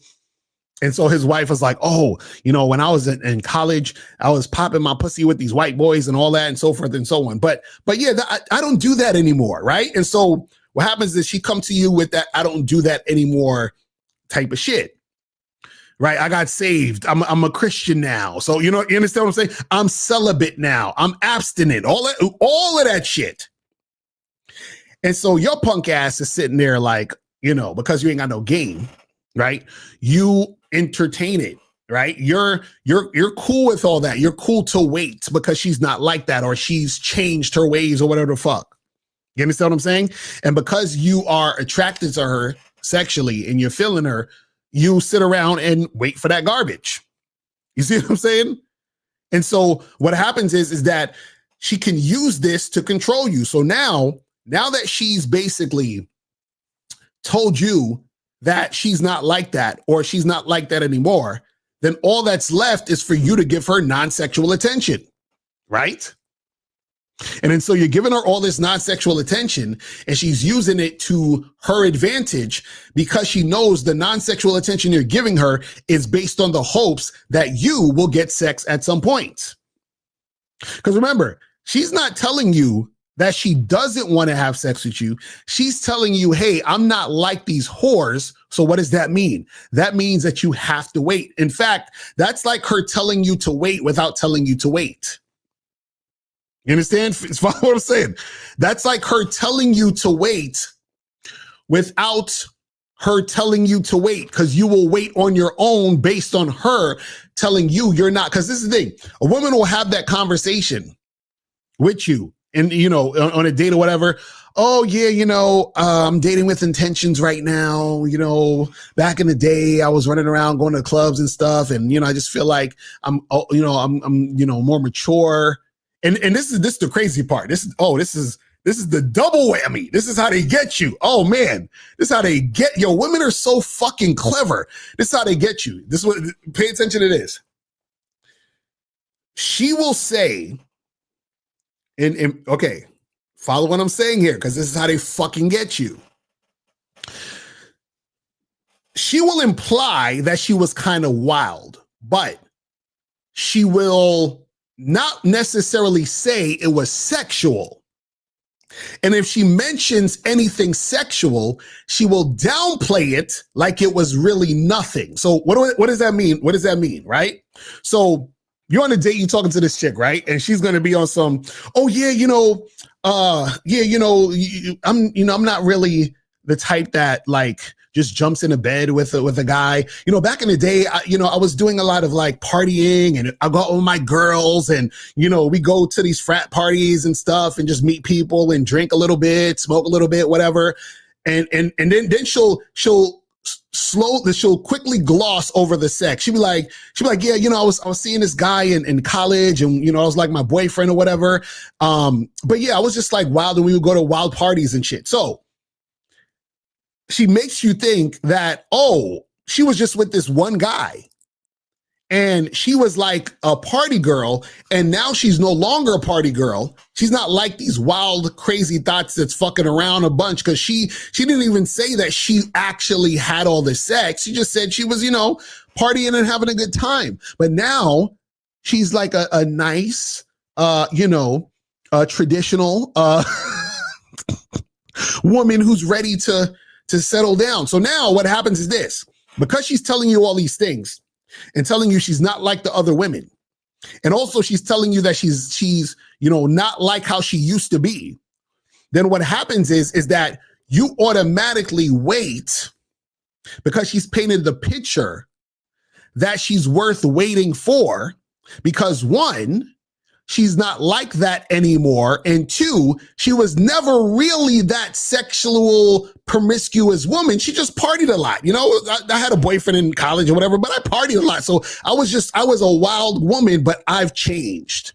And so his wife was like, oh, you know, when I was in college, I was popping my pussy with these white boys and all that and so forth and so on. But yeah, I don't do that anymore, right? And so what happens is she come to you with that I don't do that anymore type of shit. Right, I got saved. I'm a Christian now. So you understand what I'm saying? I'm celibate now. I'm abstinent. All of that shit. And so your punk ass is sitting there like, you know, because you ain't got no game, right? You entertain it, right? You're cool with all that. You're cool to wait because she's not like that or she's changed her ways or whatever the fuck. You understand what I'm saying? And because you are attracted to her sexually and you're feeling her, you sit around and wait for that garbage. You see what I'm saying? And so what happens is that she can use this to control you. So now that she's basically told you that she's not like that or she's not like that anymore, then all that's left is for you to give her non-sexual attention, right? And then so you're giving her all this non-sexual attention and she's using it to her advantage because she knows the non-sexual attention you're giving her is based on the hopes that you will get sex at some point. Because remember, she's not telling you that she doesn't want to have sex with you. She's telling you, hey, I'm not like these whores. So what does that mean? That means that you have to wait. In fact, that's like her telling you to wait without telling you to wait. You understand? It's what I'm saying. That's like her telling you to wait without her telling you to wait, because you will wait on your own based on her telling you you're not. Because this is the thing. A woman will have that conversation with you and, you know, on a date or whatever. Oh, yeah, you know, I'm dating with intentions right now. You know, back in the day, I was running around going to clubs and stuff. And, you know, I just feel like I'm more mature. And this is the crazy part. This is the double whammy. This is how they get you. Oh man, this is how they get you. Women are so fucking clever. This is how they get you. Pay attention to this. She will say, and okay, follow what I'm saying here, because this is how they fucking get you. She will imply that she was kind of wild, but she will not necessarily say it was sexual. And if she mentions anything sexual, she will downplay it like it was really nothing. So what does that mean? What does that mean, right? So you're on a date, you're talking to this chick, right? And she's going to be on some, oh yeah, I'm not really the type that like just jumps into bed with a guy. You know, back in the day, I was doing a lot of like partying, and I go out with my girls, and you know, we go to these frat parties and stuff, and just meet people and drink a little bit, smoke a little bit, whatever. And then she'll quickly gloss over the sex. She'll be like, yeah, you know, I was seeing this guy in college, and you know, I was like my boyfriend or whatever. But yeah, I was just like wild, and we would go to wild parties and shit. So she makes you think that, oh, she was just with this one guy. and she was like a party girl, and now she's no longer a party girl. She's not like these wild, crazy thoughts that's fucking around a bunch, because she didn't even say that she actually had all this sex. She just said she was, partying and having a good time. But now she's like a nice, traditional woman who's ready to settle down. So now what happens is this: because she's telling you all these things and telling you she's not like the other women, and also she's telling you that she's not like how she used to be, then what happens is that you automatically wait, because she's painted the picture that she's worth waiting for, because one, she's not like that anymore, and two, she was never really that sexual, promiscuous woman. She just partied a lot. I had a boyfriend in college or whatever, but I partied a lot. So I was a wild woman, but I've changed,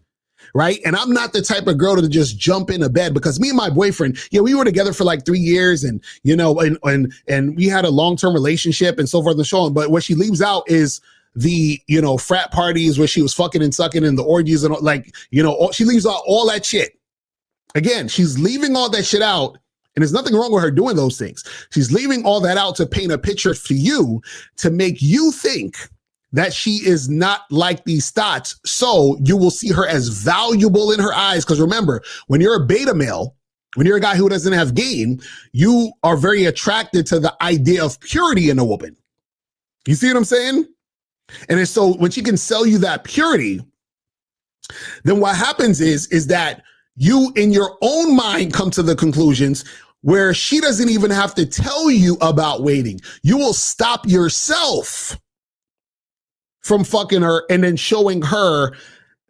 right? And I'm not the type of girl to just jump into bed, because me and my boyfriend, we were together for like 3 years, and and we had a long-term relationship and so forth and so on. But what she leaves out is the frat parties where she was fucking and sucking, and the orgies, and she leaves out all that shit. Again, she's leaving all that shit out, and there's nothing wrong with her doing those things. She's leaving all that out to paint a picture for you, to make you think that she is not like these thoughts, so you will see her as valuable in her eyes. Because remember, when you're a beta male, when you're a guy who doesn't have game, you are very attracted to the idea of purity in a woman. You see what I'm saying? And so when she can sell you that purity, then what happens is that you in your own mind come to the conclusions where she doesn't even have to tell you about waiting. You will stop yourself from fucking her and then showing her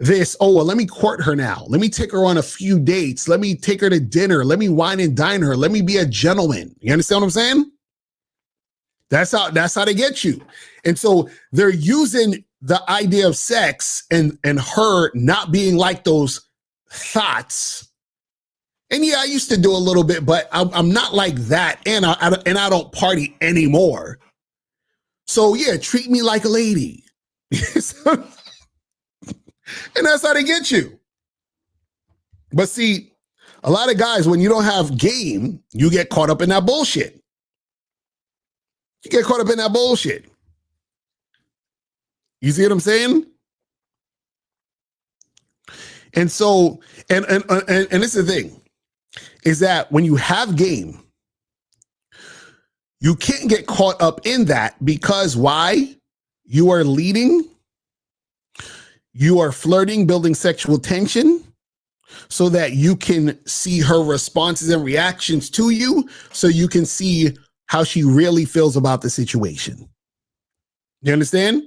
this, let me court her now. Let me take her on a few dates. Let me take her to dinner. Let me wine and dine her. Let me be a gentleman. You understand what I'm saying? That's how they get you. And so they're using the idea of sex and her not being like those thoughts. And yeah, I used to do a little bit, but I'm not like that. And I don't party anymore. So yeah, treat me like a lady. And that's how they get you. But see, a lot of guys, when you don't have game, you get caught up in that bullshit. You get caught up in that bullshit. You see what I'm saying? And so, and this is the thing, is that when you have game, you can't get caught up in that, because why? You are leading, you are flirting, building sexual tension, so that you can see her responses and reactions to you, so you can see how she really feels about the situation. You understand?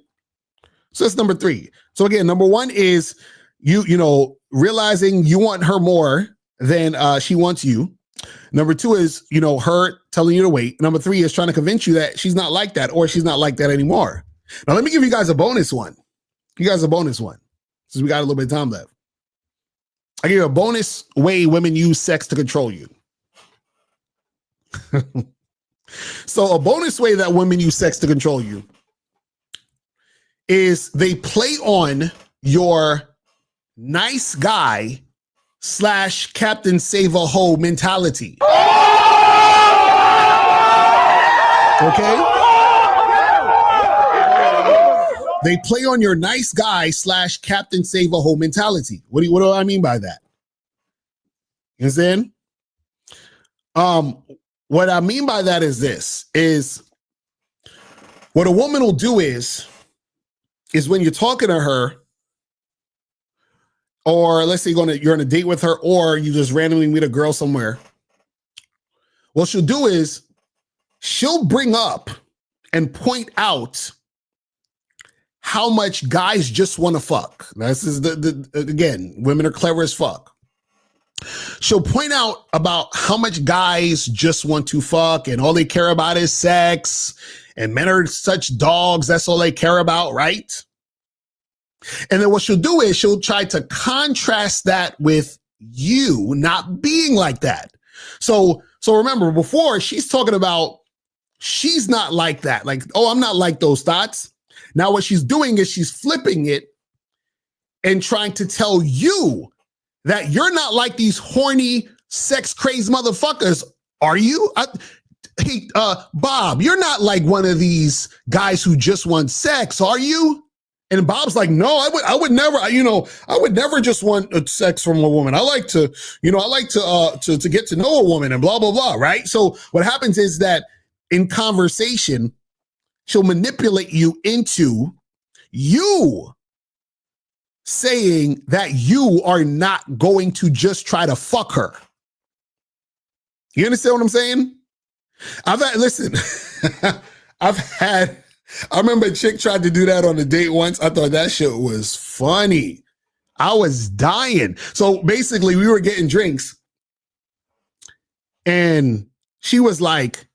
So that's number 3. So again, number 1 is you realizing you want her more than she wants you. Number 2 is, her telling you to wait. Number 3 is trying to convince you that she's not like that, or she's not like that anymore. Now, let me give you guys a bonus one. Since we got a little bit of time left. I give you a bonus way women use sex to control you. So a bonus way that women use sex to control you is they play on your nice guy / Captain Save a Hoe mentality. Okay? They play on your nice guy / Captain Save a Hoe mentality. What do I mean by that? You understand? What I mean by that is this, is what a woman will do is when you're talking to her, or let's say you're on a date with her, or you just randomly meet a girl somewhere, what she'll do is she'll bring up and point out how much guys just want to fuck. This is again, women are clever as fuck. She'll point out about how much guys just want to fuck, and all they care about is sex, and men are such dogs, that's all they care about, right? And then what she'll do is she'll try to contrast that with you not being like that. So remember, before she's talking about she's not like that. Like, I'm not like those thoughts. Now what she's doing is she's flipping it and trying to tell you that you're not like these horny, sex-crazed motherfuckers, are you? Hey, Bob, you're not like one of these guys who just want sex, are you? And Bob's like, no, I would never, I would never just want sex from a woman. I like to get to know a woman and blah, blah, blah, right? So what happens is that in conversation, she'll manipulate you into you saying that you are not going to just try to fuck her. You understand what I'm saying? I remember a chick tried to do that on a date once. I thought that shit was funny. I was dying. So basically we were getting drinks and she was like,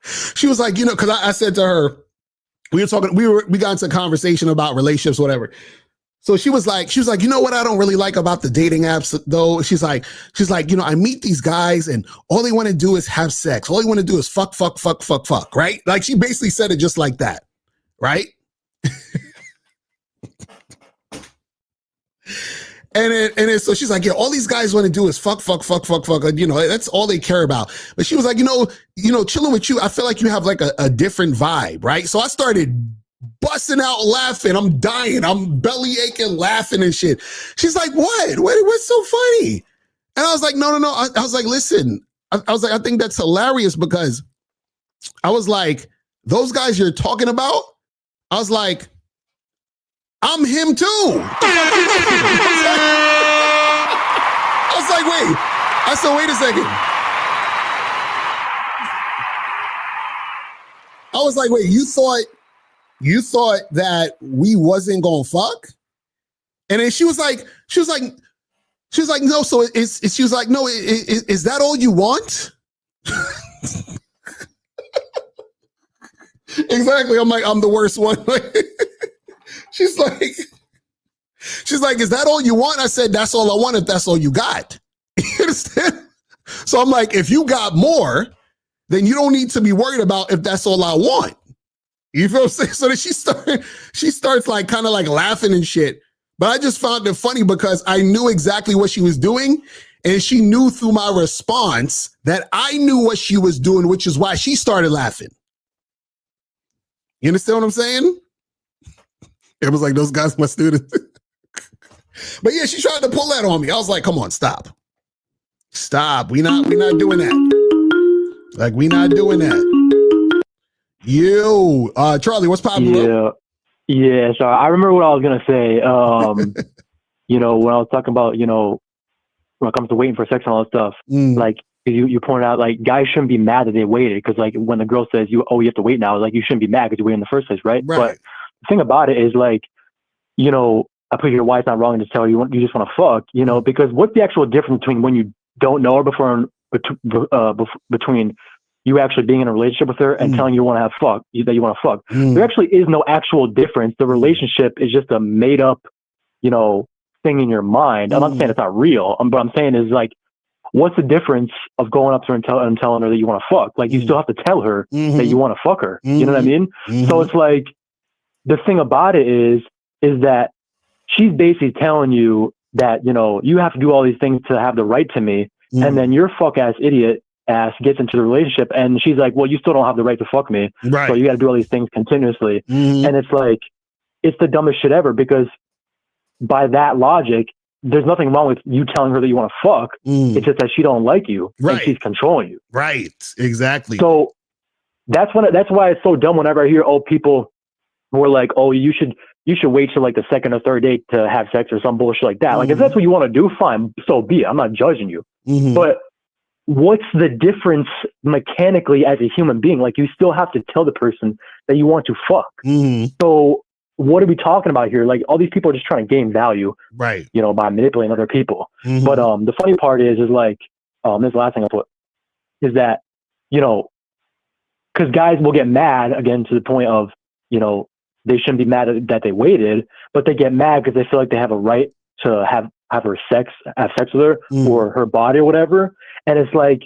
cause I said to her, we got into a conversation about relationships, whatever. So she was like, you know what I don't really like about the dating apps though? She's like, I meet these guys and all they want to do is have sex. All they want to do is fuck, right? Like she basically said it just like that, right? So she's like, yeah, all these guys want to do is fuck. That's all they care about. But she was like, chilling with you, I feel like you have like a different vibe, right? So I started busting out laughing. I'm dying. I'm belly aching, laughing and shit. She's like, what's so funny? And I was like, no. I was like, listen, I was like, I think that's hilarious because I was like, those guys you're talking about, I was like, I'm him too. I was like, wait. I said, wait a second. I was like, wait, you thought that we wasn't gonna fuck? And then she was like, no. So she was like, no. Is that all you want? Exactly. I'm like, I'm the worst one. She's like, is that all you want? I said, that's all I want if that's all you got. You understand? So I'm like, if you got more, then you don't need to be worried about if that's all I want. You feel what I'm saying? So then she starts like kind of like laughing and shit. But I just found it funny because I knew exactly what she was doing. And she knew through my response that I knew what she was doing, which is why she started laughing. You understand what I'm saying? It was like, those guys, my students. But yeah, she tried to pull that on me. I was like, come on, stop. We not doing that. Like, we not doing that. You, Charlie, what's popping? Yeah. So I remember what I was gonna say. When I was talking about, when it comes to waiting for sex and all that stuff, like you pointed out, like guys shouldn't be mad that they waited because, like, when the girl says you have to wait now, like you shouldn't be mad because you waited in the first place, right? But the thing about it is, like, I put your wife's not wrong to tell you just want to fuck, because what's the actual difference between when you don't know her before between you actually being in a relationship with her and telling you want to that you want to fuck? There actually is no actual difference. The relationship is just a made up, thing in your mind. I'm not saying it's not real, but I'm saying is, like, what's the difference of going up to her and telling her that you want to fuck? Like, you still have to tell her that you want to fuck her. You know what I mean? So it's like, the thing about it is that she's basically telling you that, you have to do all these things to have the right to me. And then your fuck ass idiot ass gets into the relationship and she's like, well, you still don't have the right to fuck me. Right. So you got to do all these things continuously. And it's like, it's the dumbest shit ever, because by that logic, there's nothing wrong with you telling her that you want to fuck. It's just that she don't like you and she's controlling you. Right. Exactly. So that's why it's so dumb whenever I hear people who are like, oh, you should wait till like the second or third date to have sex or some bullshit like that. Like, if that's what you want to do, fine, so be it. I'm not judging you. But what's the difference mechanically as a human being? Like, you still have to tell the person that you want to fuck. So what are we talking about here? Like, all these people are just trying to gain value, right? By manipulating other people. But the funny part is like, this is the last thing I'll put, is that, because guys will get mad again to the point of, they shouldn't be mad that they waited, but they get mad because they feel like they have a right to have sex with her or her body or whatever. And it's like,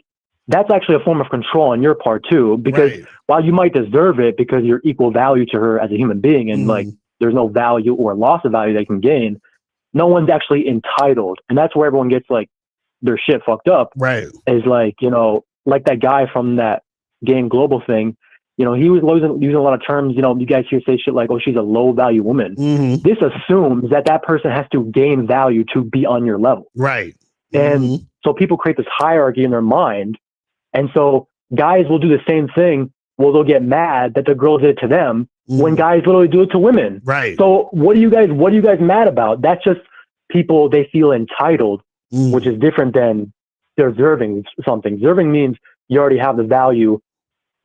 that's actually a form of control on your part too, because Right. while you might deserve it because you're equal value to her as a human being and like there's no value or loss of value they can gain, no one's actually entitled. And that's where everyone gets like their shit fucked up. Right. Is like, you know, like that guy from that Game Global thing, you know, he was using a lot of terms, you know, you guys hear say shit like, oh, she's a low value woman. This assumes that that person has to gain value to be on your level. Right. And so people create this hierarchy in their mind. And so guys will do the same thing. Well, they'll get mad that the girls did it to them when guys literally do it to women. Right. So what are you guys mad about? That's just people, they feel entitled, which is different than deserving something. Deserving means you already have the value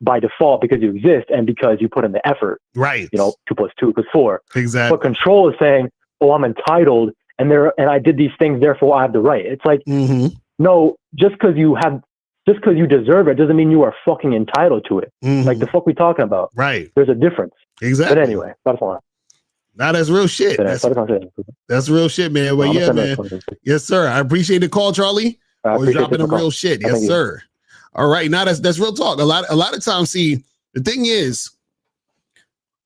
by default because you exist and because you put in the effort. Right. You know, 2 + 2 = 4. Exactly. But control is saying, oh, I'm entitled and I did these things, therefore I have the right. It's like, no, just because you deserve it doesn't mean you are fucking entitled to it. Like the fuck we talking about? Right. There's a difference. Exactly. But anyway, that's all. Now that's real shit. That's real shit, man. Well, yeah, man. Yes, sir. I appreciate the call, Charlie. Always dropping the real shit. Yes, sir. All right. Now that's real talk. A lot of times, see, the thing is,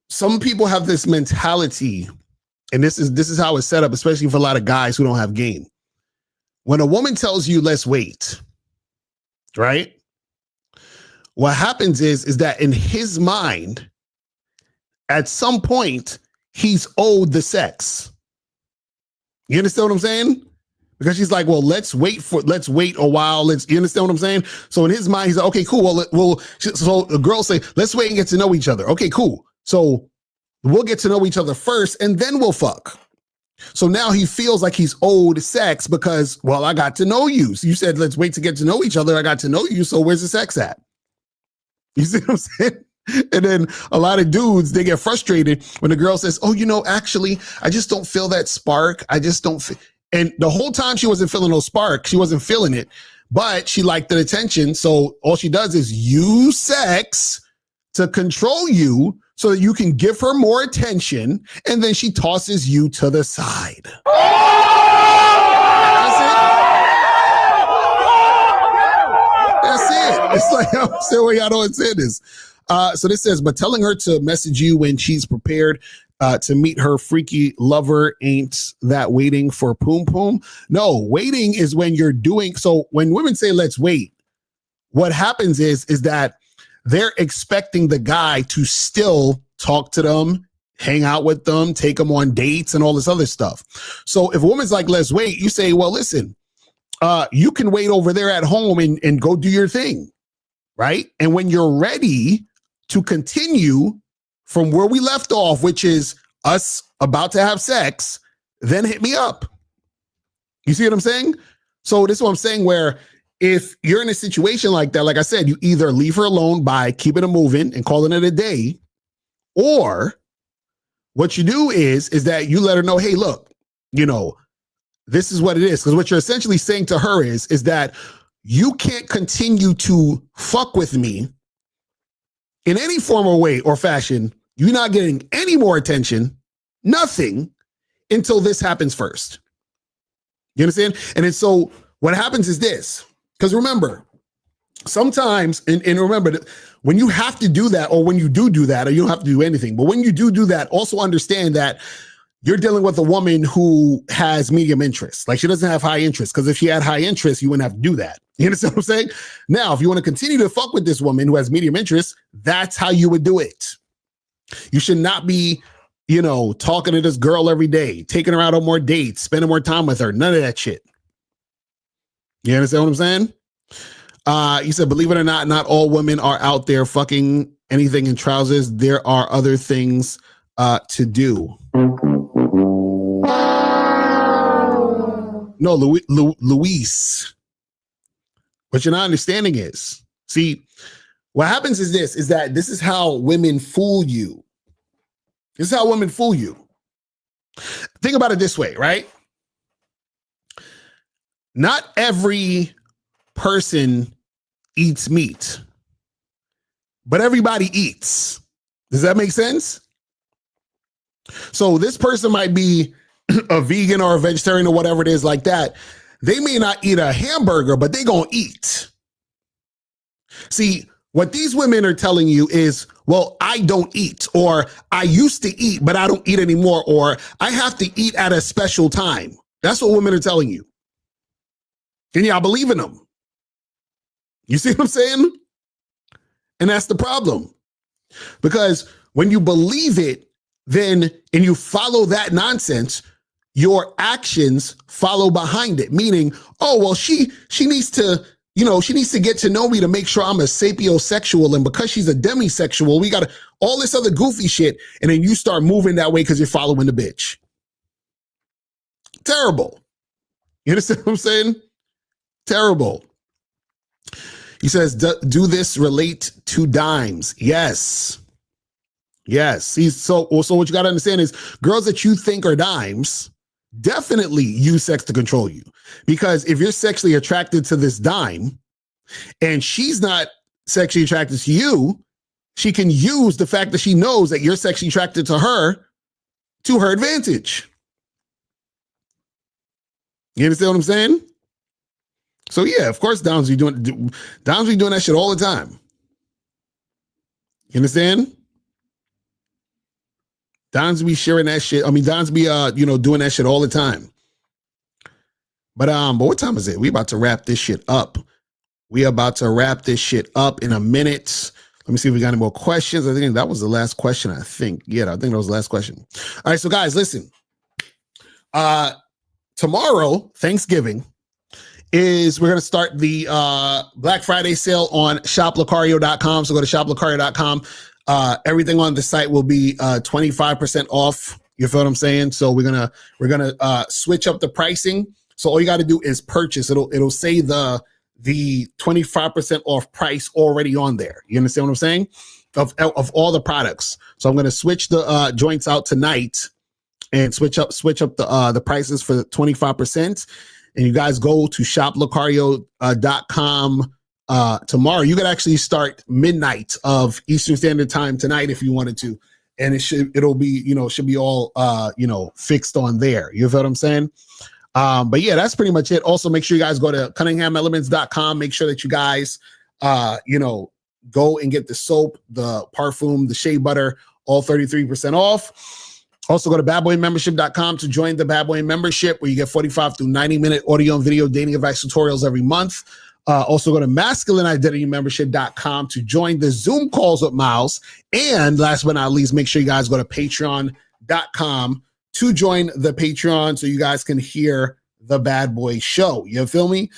some people have this mentality, and this is how it's set up, especially for a lot of guys who don't have game. When a woman tells you, let's wait, right? What happens is that in his mind, at some point, he's owed the sex. You understand what I'm saying? Because she's like, well, let's wait a while. You understand what I'm saying? So in his mind, he's like, okay, cool. So the girls say, let's wait and get to know each other. Okay, cool. So we'll get to know each other first and then we'll fuck. So now he feels like he's owed sex because, well, I got to know you. So you said, let's wait to get to know each other. I got to know you. So where's the sex at? You see what I'm saying? And then a lot of dudes, they get frustrated when the girl says, oh, you know, actually, I just don't feel that spark. I just don't feel. And the whole time she wasn't feeling no spark. She wasn't feeling it, but she liked the attention. So all she does is use sex to control you so that you can give her more attention. And then she tosses you to the side. That's it. It's like, I'm still where y'all don't understand this. So this says, but telling her to message you when she's prepared to meet her freaky lover ain't that waiting for poom poom. No, waiting is when you're doing. So when women say, let's wait, what happens is that they're expecting the guy to still talk to them, hang out with them, take them on dates and all this other stuff. So if a woman's like, let's wait, you say, well, listen, you can wait over there at home and go do your thing. Right. And when you're ready to continue from where we left off, which is us about to have sex, then hit me up. You see what I'm saying? So this is what I'm saying, where if you're in a situation like that, like I said, you either leave her alone by keeping it moving and calling it a day, or what you do is that you let her know, hey, look, you know, this is what it is. Because what you're essentially saying to her is that you can't continue to fuck with me in any form or way or fashion. You're not getting any more attention, nothing, until this happens first. You understand? And then so what happens is this, because remember, sometimes, and remember that when you have to do that, or when you do that, or you don't have to do anything, but when you do that, also understand that you're dealing with a woman who has medium interest. Like, she doesn't have high interest, because if she had high interest, you wouldn't have to do that. You understand what I'm saying? Now, if you want to continue to fuck with this woman who has medium interest, that's how you would do it. You should not be, you know, talking to this girl every day, taking her out on more dates, spending more time with her. None of that shit. You understand what I'm saying? You said, believe it or not all women are out there fucking anything in trousers. There are other things to do. No, Luis. What you're not understanding is, see, what happens is this is how women fool you. This is how women fool you. Think about it this way, right? Not every person eats meat, but everybody eats. Does that make sense? So this person might be a vegan or a vegetarian or whatever it is like that. They may not eat a hamburger, but they gonna eat. See, what these women are telling you is, well, I don't eat, or I used to eat, but I don't eat anymore, or I have to eat at a special time. That's what women are telling you. And y'all believe in them. You see what I'm saying? And that's the problem. Because when you believe it, then, and you follow that nonsense, your actions follow behind it. Meaning, oh, well, she needs to, she needs to get to know me to make sure I'm a sapiosexual. And because she's a demisexual, we got all this other goofy shit. And then you start moving that way because you're following the bitch. Terrible. You understand what I'm saying? Terrible. He says, do this relate to dimes? Yes. Yes. See, so what you got to understand is girls that you think are dimes definitely use sex to control you. Because if you're sexually attracted to this dime and she's not sexually attracted to you, she can use the fact that she knows that you're sexually attracted to her advantage. You understand what I'm saying? So yeah, of course, dimes be doing that shit all the time. You understand? Dimes be sharing that shit. I mean, dimes be doing that shit all the time. But what time is it? We about to wrap this shit up. We about to wrap this shit up in a minute. Let me see if we got any more questions. I think that was the last question, I think. Yeah, I think that was the last question. All right, so guys, listen. Tomorrow, Thanksgiving, we're going to start the Black Friday sale on shoplocario.com. So go to shoplocario.com. Everything on the site will be 25% off. You feel what I'm saying? So we're gonna switch up the pricing. So all you got to do is purchase. It'll say the 25% off price already on there. You understand what I'm saying? Of all the products. So I'm gonna switch the joints out tonight and switch up the prices for the 25%. And you guys go to shoplocario.com tomorrow. You could actually start midnight of Eastern Standard Time tonight if you wanted to. And should be all fixed on there. You feel what I'm saying? But yeah, that's pretty much it. Also, make sure you guys go to CunninghamElements.com. Make sure that you guys go and get the soap, the parfum, the shea butter, all 33% off. Also, go to badboymembership.com to join the Bad Boy membership, where you get 45 to 90-minute audio and video dating advice tutorials every month. Also, go to masculineidentitymembership.com to join the Zoom calls with Miles. And last but not least, make sure you guys go to patreon.com to join the Patreon so you guys can hear the Bad Boy show. You feel me?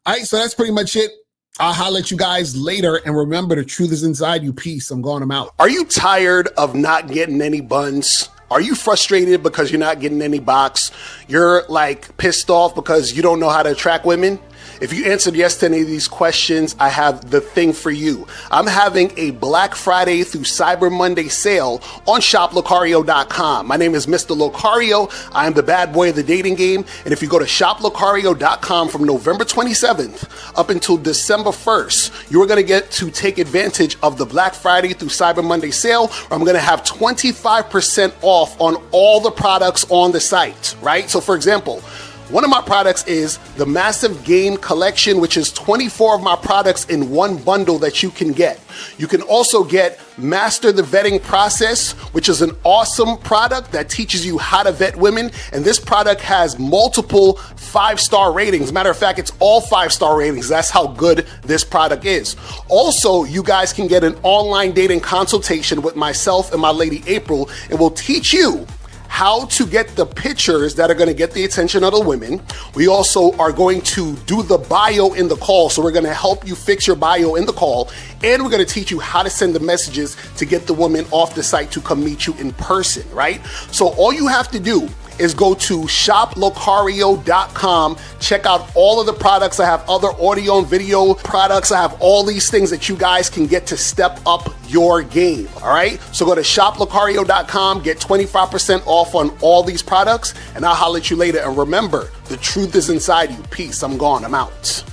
All right, so that's pretty much it. I'll holler at you guys later. And remember, the truth is inside you. Peace. I'm going. I'm out. Are you tired of not getting any buns? Are you frustrated because you're not getting any box? You're like pissed off because you don't know how to attract women? If you answered yes to any of these questions, I have the thing for you. I'm having a Black Friday through Cyber Monday sale on shoplocario.com. My name is Mr. Locario. I am the bad boy of the dating game. And if you go to shoplocario.com from November 27th up until December 1st, you are going to get to take advantage of the Black Friday through Cyber Monday sale, where I'm going to have 25% off on all the products on the site, right? So for example, one of my products is the Massive Game Collection, which is 24 of my products in one bundle that you can get. You can also get Master the Vetting Process, which is an awesome product that teaches you how to vet women. And this product has multiple 5-star ratings. Matter of fact, it's all 5-star ratings. That's how good this product is. Also, you guys can get an online dating consultation with myself and my lady April. It will teach you how to get the pictures that are going to get the attention of the women. We also are going to do the bio in the call. So we're going to help you fix your bio in the call. And we're going to teach you how to send the messages to get the woman off the site to come meet you in person, right? So all you have to do is go to shoplocario.com, check out all of the products. I have other audio and video products. I have all these things that you guys can get to step up your game, all right? So go to shoplocario.com, get 25% off on all these products, and I'll holler at you later. And remember, the truth is inside you. Peace. I'm gone. I'm out.